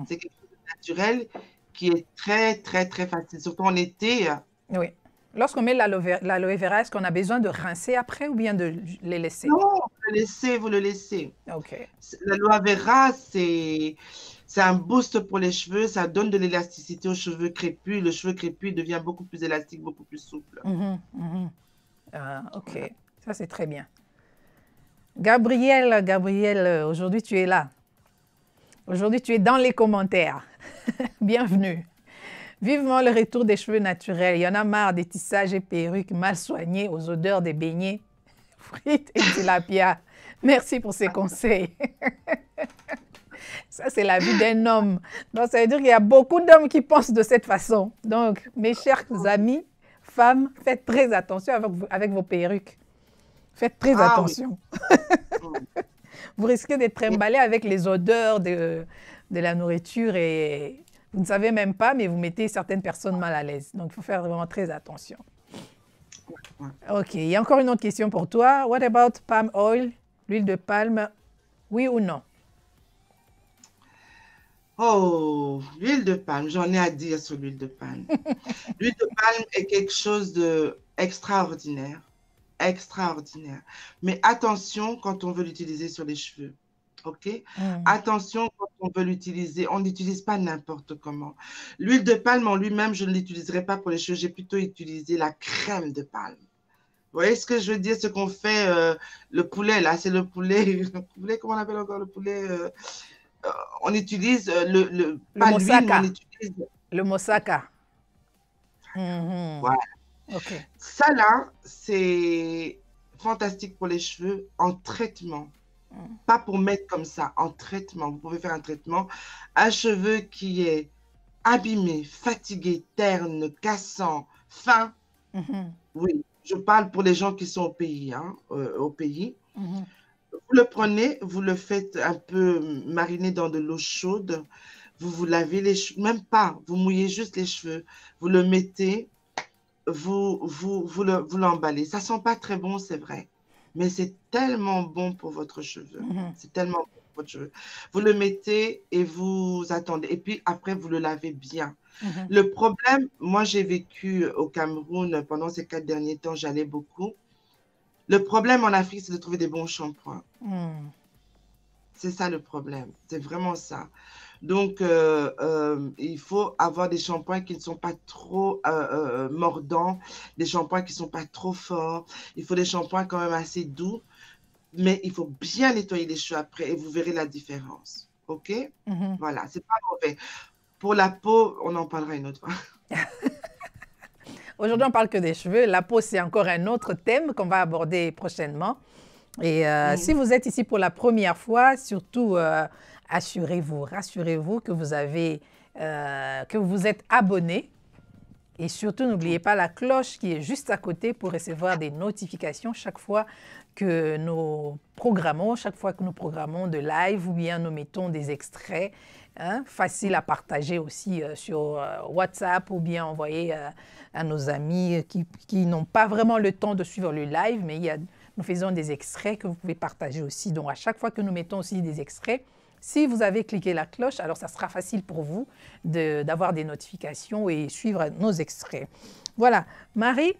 C'est quelque chose de naturel qui est très, très, très facile, surtout en été. Oui. Lorsqu'on met l'aloe vera, est-ce qu'on a besoin de rincer après ou bien de les laisser? Non, vous le laissez. Ok. L'aloe vera, c'est un boost pour les cheveux, ça donne de l'élasticité aux cheveux crépus. Le cheveu crépus devient beaucoup plus élastique, beaucoup plus souple. Ok, ça c'est très bien. Gabriel, aujourd'hui tu es là. Aujourd'hui tu es dans les commentaires. Bienvenue. Vivement le retour des cheveux naturels. Il y en a marre des tissages et perruques mal soignés aux odeurs des beignets, frites et tilapia. Merci pour ces conseils. Ça, c'est la vie d'un homme. Donc, ça veut dire qu'il y a beaucoup d'hommes qui pensent de cette façon. Donc, mes chers amis, femmes, faites très attention avec vos perruques. Faites très attention. Oui. Vous risquez d'être emballé avec les odeurs de la nourriture et vous ne savez même pas, mais vous mettez certaines personnes mal à l'aise. Donc, il faut faire vraiment très attention. OK. Il y a encore une autre question pour toi. What about palm oil, l'huile de palme, oui ou non? Oh, l'huile de palme, j'en ai à dire sur l'huile de palme. L'huile de palme est quelque chose d'extraordinaire, extraordinaire. Mais attention quand on veut l'utiliser sur les cheveux, ok? Attention quand on veut l'utiliser, on n'utilise pas n'importe comment. L'huile de palme en lui-même, je ne l'utiliserai pas pour les cheveux, j'ai plutôt utilisé la crème de palme. Vous voyez ce que je veux dire? Ce qu'on fait, le poulet, là, c'est le poulet, comment on appelle encore le poulet? On utilise pas l'huile, mais on utilise... Le moussaka. Voilà. Okay. Ça, là, c'est fantastique pour les cheveux en traitement. Pas pour mettre comme ça, en traitement. Vous pouvez faire un traitement. Un cheveu qui est abîmé, fatigué, terne, cassant, fin. Oui, je parle pour les gens qui sont au pays. Hein, au pays. Vous le prenez, vous le faites un peu mariner dans de l'eau chaude. Vous lavez les cheveux, même pas, vous mouillez juste les cheveux. Vous le mettez, vous l'emballez. Ça sent pas très bon, c'est vrai, mais c'est tellement bon pour votre cheveu. C'est tellement bon pour votre cheveu. Vous le mettez et vous attendez. Et puis après, vous le lavez bien. Le problème, moi j'ai vécu au Cameroun pendant ces 4 derniers temps, j'allais beaucoup. Le problème en Afrique, c'est de trouver des bons shampoings. C'est ça le problème. C'est vraiment ça. Donc, il faut avoir des shampoings qui ne sont pas trop mordants, des shampoings qui ne sont pas trop forts. Il faut des shampoings quand même assez doux, mais il faut bien nettoyer les cheveux après et vous verrez la différence. OK? Voilà, c'est pas mauvais. Pour la peau, on en parlera une autre fois. Aujourd'hui, on parle que des cheveux. La peau, c'est encore un autre thème qu'on va aborder prochainement. Et si vous êtes ici pour la première fois, surtout assurez-vous, rassurez-vous que que vous êtes abonné. Et surtout, n'oubliez pas la cloche qui est juste à côté pour recevoir des notifications chaque fois que nous programmons, de live ou bien nous mettons des extraits. Facile à partager aussi sur WhatsApp ou bien envoyer à nos amis qui n'ont pas vraiment le temps de suivre le live, mais nous faisons des extraits que vous pouvez partager aussi. Donc, à chaque fois que nous mettons aussi des extraits, si vous avez cliqué la cloche, alors ça sera facile pour vous d'avoir des notifications et suivre nos extraits. Voilà. Marie,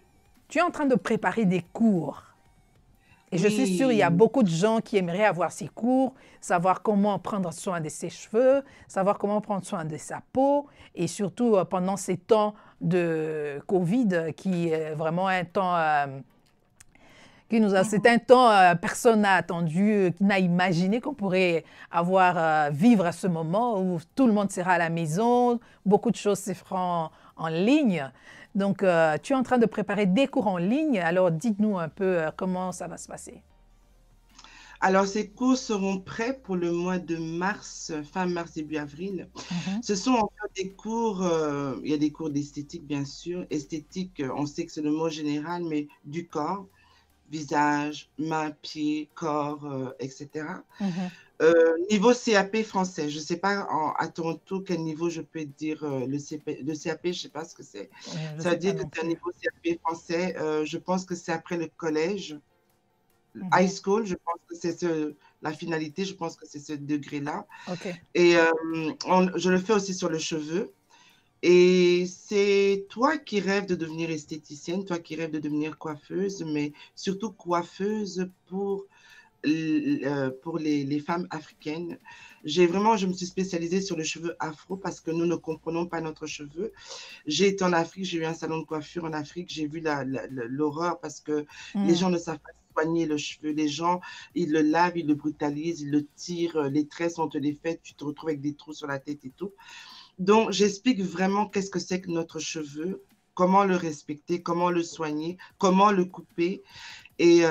tu es en train de préparer des cours. Et je suis sûre, il y a beaucoup de gens qui aimeraient avoir ces cours, savoir comment prendre soin de ses cheveux, savoir comment prendre soin de sa peau, et surtout pendant ces temps de Covid, qui est vraiment un temps c'est un temps personne n'a attendu, n'a imaginé qu'on pourrait vivre à ce moment où tout le monde sera à la maison, beaucoup de choses se feront en ligne. Donc, tu es en train de préparer des cours en ligne. Alors, dites-nous un peu comment ça va se passer. Alors, ces cours seront prêts pour le mois de mars, fin mars, début avril. Ce sont en fait des cours, il y a des cours d'esthétique, bien sûr. Esthétique, on sait que c'est le mot général, mais du corps, visage, mains, pieds, corps, etc. Niveau CAP français, je ne sais pas à Toronto quel niveau je peux dire le CAP, je ne sais pas ce que c'est. Ça veut dire que c'est un niveau CAP français. Je pense que c'est après le collège, high school, je pense que c'est la finalité, je pense que c'est ce degré-là. Et je le fais aussi sur le cheveu. Et c'est toi qui rêves de devenir esthéticienne, toi qui rêves de devenir coiffeuse, mais surtout coiffeuse pour les femmes africaines. Je me suis spécialisée sur le cheveu afro parce que nous ne comprenons pas notre cheveu. J'ai été en Afrique, j'ai eu un salon de coiffure en Afrique, j'ai vu l'horreur parce que les gens ne savent pas soigner le cheveu. Les gens, ils le lavent, ils le brutalisent, ils le tirent, les tresses, on te les fait, tu te retrouves avec des trous sur la tête et tout. Donc, j'explique vraiment qu'est-ce que c'est que notre cheveu, comment le respecter, comment le soigner, comment le couper et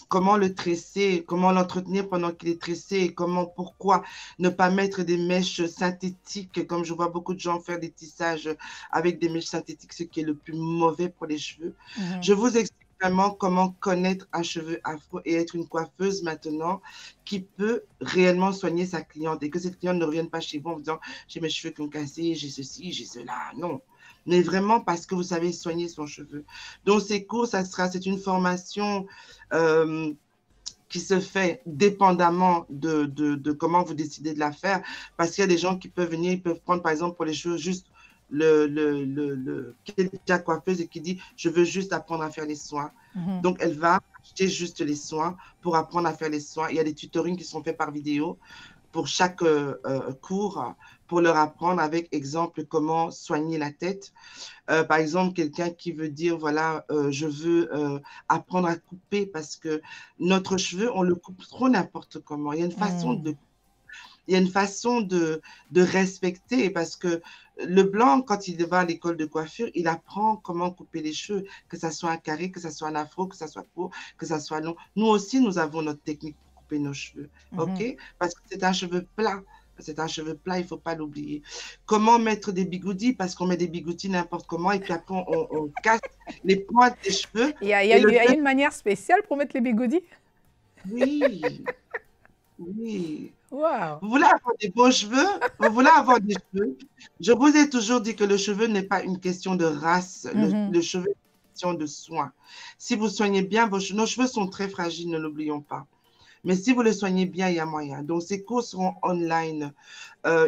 comment le tresser, comment l'entretenir pendant qu'il est tressé et pourquoi ne pas mettre des mèches synthétiques, comme je vois beaucoup de gens faire des tissages avec des mèches synthétiques, ce qui est le plus mauvais pour les cheveux. Mhm. Je vous explique vraiment comment connaître un cheveu afro et être une coiffeuse maintenant qui peut réellement soigner sa cliente et que cette cliente ne revienne pas chez vous en disant j'ai mes cheveux qui ont cassé, j'ai ceci, j'ai cela. Non, mais vraiment parce que vous savez soigner son cheveu. Donc, ces cours, c'est une formation euh, qui se fait dépendamment de comment vous décidez de la faire. Parce qu'il y a des gens qui peuvent venir, ils peuvent prendre, par exemple, pour les cheveux, juste qui est déjà coiffeuse et qui dit, je veux juste apprendre à faire les soins. Mhm. Donc, elle va acheter juste les soins pour apprendre à faire les soins. Il y a des tutorings qui sont faits par vidéo pour chaque cours pour leur apprendre avec exemple comment soigner la tête. Par exemple, quelqu'un qui veut dire, voilà, je veux apprendre à couper parce que notre cheveu, on le coupe trop n'importe comment. Mhm. Il y a une façon de respecter parce que le blanc, quand il va à l'école de coiffure, il apprend comment couper les cheveux, que ça soit un carré, que ça soit un afro, que ça soit court, que ça soit long. Nous aussi, nous avons notre technique pour couper nos cheveux, Mhm. ok? Parce que c'est un cheveu plat. C'est un cheveu plat, il ne faut pas l'oublier. Comment mettre des bigoudis? Parce qu'on met des bigoudis n'importe comment et puis après, on casse les pointes des cheveux. Et Il le y a une manière spéciale pour mettre les bigoudis? Oui, oui. Waouh! Vous voulez avoir des beaux cheveux? Vous voulez avoir des cheveux? Je vous ai toujours dit que le cheveu n'est pas une question de race. Mhm. Le cheveu est une question de soin. Si vous soignez bien vos cheveux, nos cheveux sont très fragiles, ne l'oublions pas. Mais si vous le soignez bien, il y a moyen. Donc, ces cours seront online.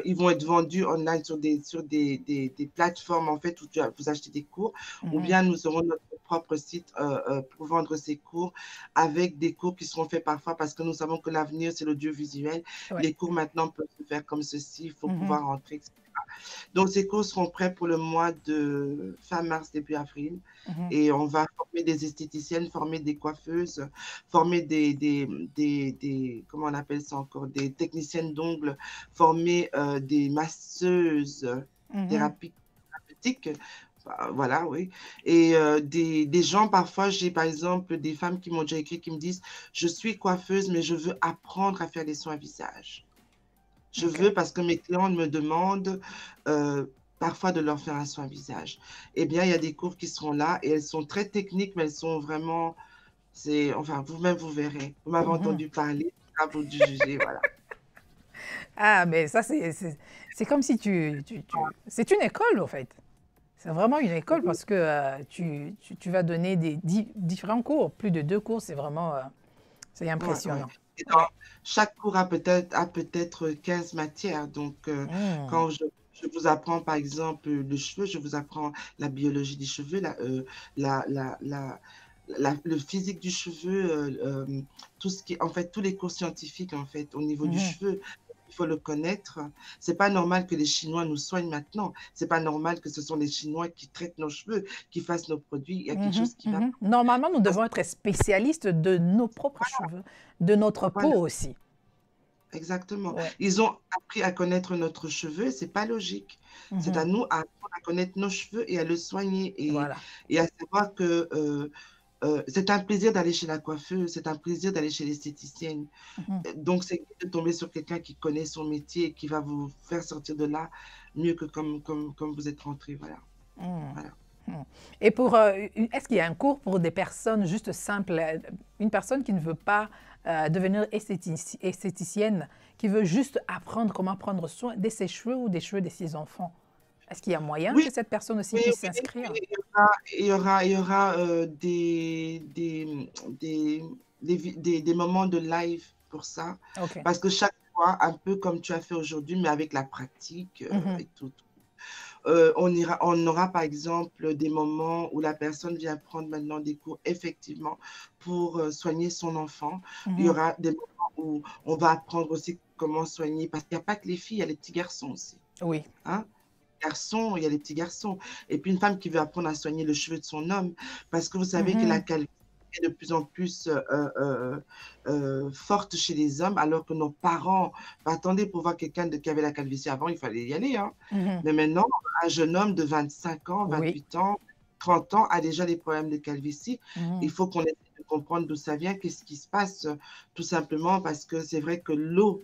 Ils vont être vendus online sur des plateformes en fait où vous achetez des cours, ou Mhm. bien nous aurons notre propre site pour vendre ces cours avec des cours qui seront faits parfois parce que nous savons que l'avenir c'est l'audiovisuel. Ouais. Les cours maintenant peuvent se faire comme ceci, il faut Mhm. pouvoir rentrer, etc. Donc, ces cours seront prêts pour le mois de fin mars, début avril. Mhm. Et on va former des esthéticiennes, former des coiffeuses, former comment on appelle ça encore, des techniciennes d'ongles, former des masseuses Mhm. thérapeutiques. Voilà, oui. Et des gens, parfois, j'ai par exemple des femmes qui m'ont déjà écrit, qui me disent, je suis coiffeuse, mais je veux apprendre à faire des soins visage. Je Ok. veux parce que mes clients me demandent parfois de leur faire un soin visage. Eh bien, il y a des cours qui seront là et elles sont très techniques, mais elles sont vraiment, enfin, vous-même, vous verrez. Vous m'avez Mhm. entendu parler, à vous de juger, voilà. Ah, mais ça, c'est comme si c'est une école, en fait. C'est vraiment une école parce que tu vas donner différents cours. Plus de deux cours, c'est vraiment, c'est Ouais, ouais. impressionnant. Et Ouais. chaque cours a peut-être 15 matières. Donc, Mm. quand je vous apprends, par exemple, le cheveu, je vous apprends la biologie des cheveux, la, la, la, le physique du cheveu, tout ce qui, en fait, tous les cours scientifiques, en fait, au niveau du Mhm. cheveu. Il faut le connaître. C'est pas normal que les Chinois nous soignent maintenant. C'est pas normal que ce sont les Chinois qui traitent nos cheveux, qui fassent nos produits. Il y a quelque Mhm. chose qui va Mhm. Normalement, nous pas. devons être spécialistes de nos propres cheveux, de notre Voilà. peau aussi. Exactement. Ouais. Ils ont appris à connaître notre cheveu, c'est pas logique. C'est Mhm. à nous à apprendre à connaître nos cheveux et à le soigner Voilà. et à savoir que c'est un plaisir d'aller chez la coiffeuse, c'est un plaisir d'aller chez l'esthéticienne. Mhm. Donc, c'est de tomber sur quelqu'un qui connaît son métier et qui va vous faire sortir de là mieux que comme vous êtes rentré. Voilà. Mm. Voilà. Mm. Et est-ce qu'il y a un cours pour des personnes juste simples, une personne qui ne veut pas devenir esthéticienne, qui veut juste apprendre comment prendre soin de ses cheveux ou des cheveux de ses enfants? Est-ce qu'il y a moyen Oui, que cette personne aussi oui, puisse oui, s'inscrire? oui, il y aura des moments de live pour ça, OK. parce que chaque fois, un peu comme tu as fait aujourd'hui, mais avec la pratique Mhm. et tout, on aura par exemple des moments où la personne vient prendre maintenant des cours effectivement pour soigner son enfant. Il y Mhm. aura des moments où on va apprendre aussi comment soigner, parce qu'il n'y a pas que les filles, il y a les petits garçons aussi. Oui. Hein? Garçons, il y a les petits garçons. Et puis une femme qui veut apprendre à soigner le cheveu de son homme, parce que vous savez que la Mhm. calvitie, est de plus en plus forte chez les hommes, alors que nos parents, bah, attendez, pour voir quelqu'un qui avait la calvitie avant, il fallait y aller, hein. Mais maintenant, un jeune homme de 25 ans, Oui. 28 ans, 30 ans a déjà des problèmes de calvitie. Il faut qu'on essaie de comprendre d'où ça vient, qu'est-ce qui se passe, tout simplement parce que c'est vrai que l'eau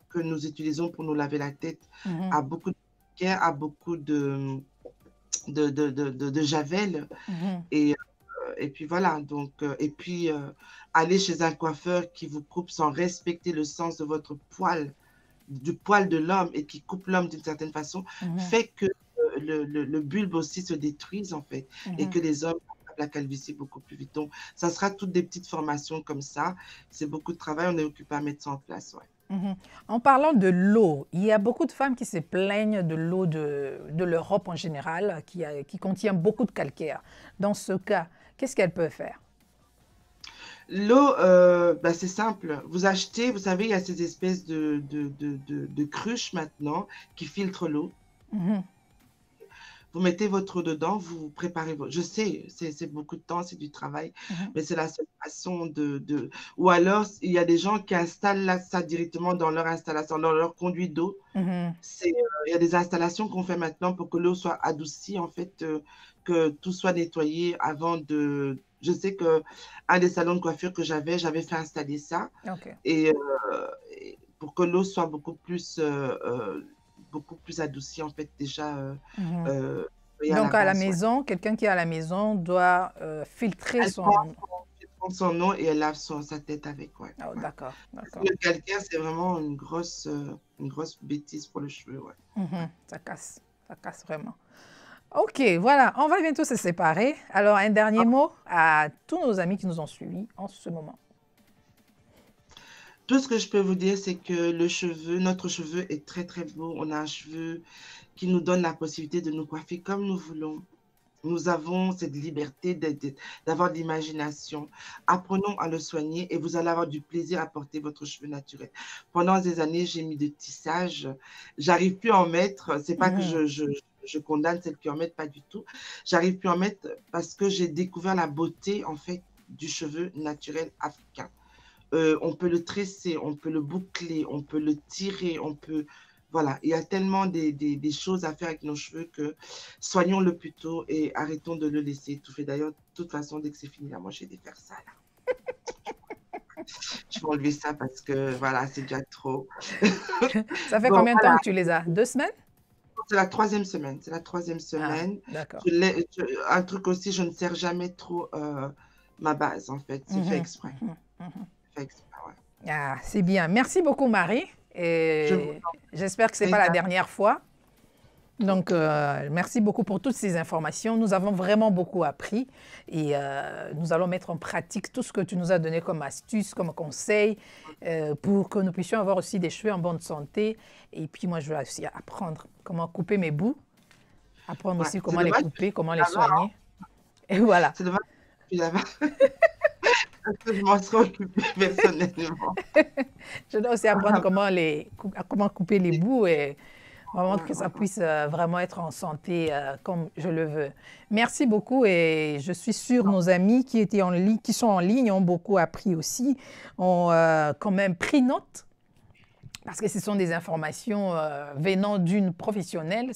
que nous utilisons pour nous laver la tête a beaucoup de calcaire, a beaucoup de javel. Et puis voilà, donc, et puis aller chez un coiffeur qui vous coupe sans respecter le sens de votre poil, du poil de l'homme et qui coupe l'homme d'une certaine façon, fait que le bulbe aussi se détruise en fait, et que les hommes attrapent la calvitie beaucoup plus vite. Donc, ça sera toutes des petites formations comme ça. C'est beaucoup de travail, on est occupé à mettre ça en place, ouais. En parlant de l'eau, il y a beaucoup de femmes qui se plaignent de l'eau de l'Europe en général, qui contient beaucoup de calcaire. Dans ce cas, qu'est-ce qu'elles peuvent faire? L'eau, bah, c'est simple. Vous achetez, vous savez, il y a ces espèces de cruches maintenant qui filtrent l'eau. Vous mettez votre eau dedans, vous préparez votre... Je sais, c'est beaucoup de temps, c'est du travail, mais c'est la seule façon de... Ou alors, il y a des gens qui installent ça directement dans leur installation, dans leur conduit d'eau. Il y a des installations qu'on fait maintenant pour que l'eau soit adoucie, en fait, que tout soit nettoyé avant de... Je sais qu'un des salons de coiffure que j'avais fait installer ça. Et pour que l'eau soit beaucoup plus adoucie, en fait, déjà. Donc, à la maison, quelqu'un qui est à la maison doit filtrer elle son... prend son eau et elle lave sa tête avec, ouais. Oh, d'accord, d'accord. Le calcaire, c'est vraiment une grosse bêtise pour le cheveu, ouais. Ça casse vraiment. Ok, voilà, on va bientôt se séparer. Alors, un dernier mot à tous nos amis qui nous ont suivis en ce moment. Tout ce que je peux vous dire, c'est que notre cheveu est très, très beau. On a un cheveu qui nous donne la possibilité de nous coiffer comme nous voulons. Nous avons cette liberté d'avoir de l'imagination. Apprenons à le soigner et vous allez avoir du plaisir à porter votre cheveu naturel. Pendant des années, j'ai mis de tissage. J'arrive plus à en mettre. C'est pas que je condamne celles qui en mettent, pas du tout. J'arrive plus à en mettre parce que j'ai découvert la beauté, en fait, du cheveu naturel africain. On peut le tresser, on peut le boucler, on peut le tirer, on peut... Voilà, il y a tellement des choses à faire avec nos cheveux que soignons-le plutôt et arrêtons de le laisser étouffer. D'ailleurs, de toute façon, dès que c'est fini, là, moi, j'ai des faire ça, là. Je vais enlever ça parce que, voilà, c'est déjà trop. Ça fait combien de temps que tu les as? 2 semaines? C'est la 3e semaine. C'est la 3e semaine. Ah, d'accord. Un truc aussi, je ne serre jamais trop ma base, en fait. C'est fait exprès. Fait exprès, ouais. Ah, c'est bien. Merci beaucoup, Marie. Et j'espère que ce n'est pas la dernière fois. Donc, merci beaucoup pour toutes ces informations. Nous avons vraiment beaucoup appris et nous allons mettre en pratique tout ce que tu nous as donné comme astuces, comme conseils, pour que nous puissions avoir aussi des cheveux en bonne santé. Et puis, moi, je vais aussi apprendre comment couper mes bouts, apprendre aussi comment les couper, comment les soigner. Et voilà. C'est dommage que tu l'avais. Je m'en serais occupée personnellement. Je dois aussi apprendre comment couper les bouts et vraiment que ça puisse vraiment être en santé comme je le veux. Merci beaucoup et je suis sûre nos amis qui sont en ligne ont beaucoup appris aussi, ont quand même pris note parce que ce sont des informations venant d'une professionnelle.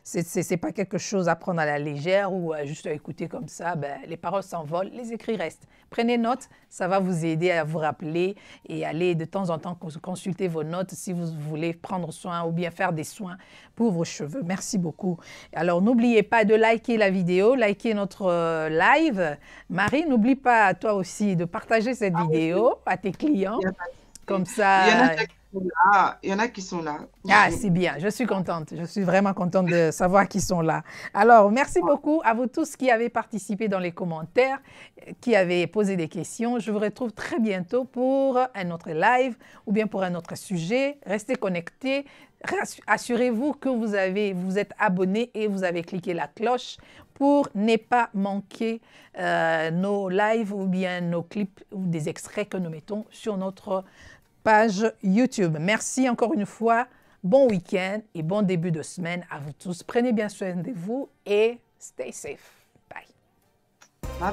C'est pas quelque chose à prendre à la légère ou juste à écouter comme ça. Ben, les paroles s'envolent, les écrits restent. Prenez note, ça va vous aider à vous rappeler et aller de temps en temps consulter vos notes si vous voulez prendre soin ou bien faire des soins pour vos cheveux. Merci beaucoup. Alors, n'oubliez pas de liker la vidéo, liker notre live. Marie, n'oublie pas toi aussi de partager cette vidéo à tes clients. Comme ça... Il y en a qui sont là. Ah, c'est bien. Je suis contente. Je suis vraiment contente de savoir qu'ils sont là. Alors, merci beaucoup à vous tous qui avez participé dans les commentaires, qui avez posé des questions. Je vous retrouve très bientôt pour un autre live ou bien pour un autre sujet. Restez connectés. Assurez-vous que vous êtes abonné et vous avez cliqué la cloche pour ne pas manquer nos lives ou bien nos clips ou des extraits que nous mettons sur notre page YouTube. Merci encore une fois. Bon week-end et bon début de semaine à vous tous. Prenez bien soin de vous et stay safe. Bye. Bye.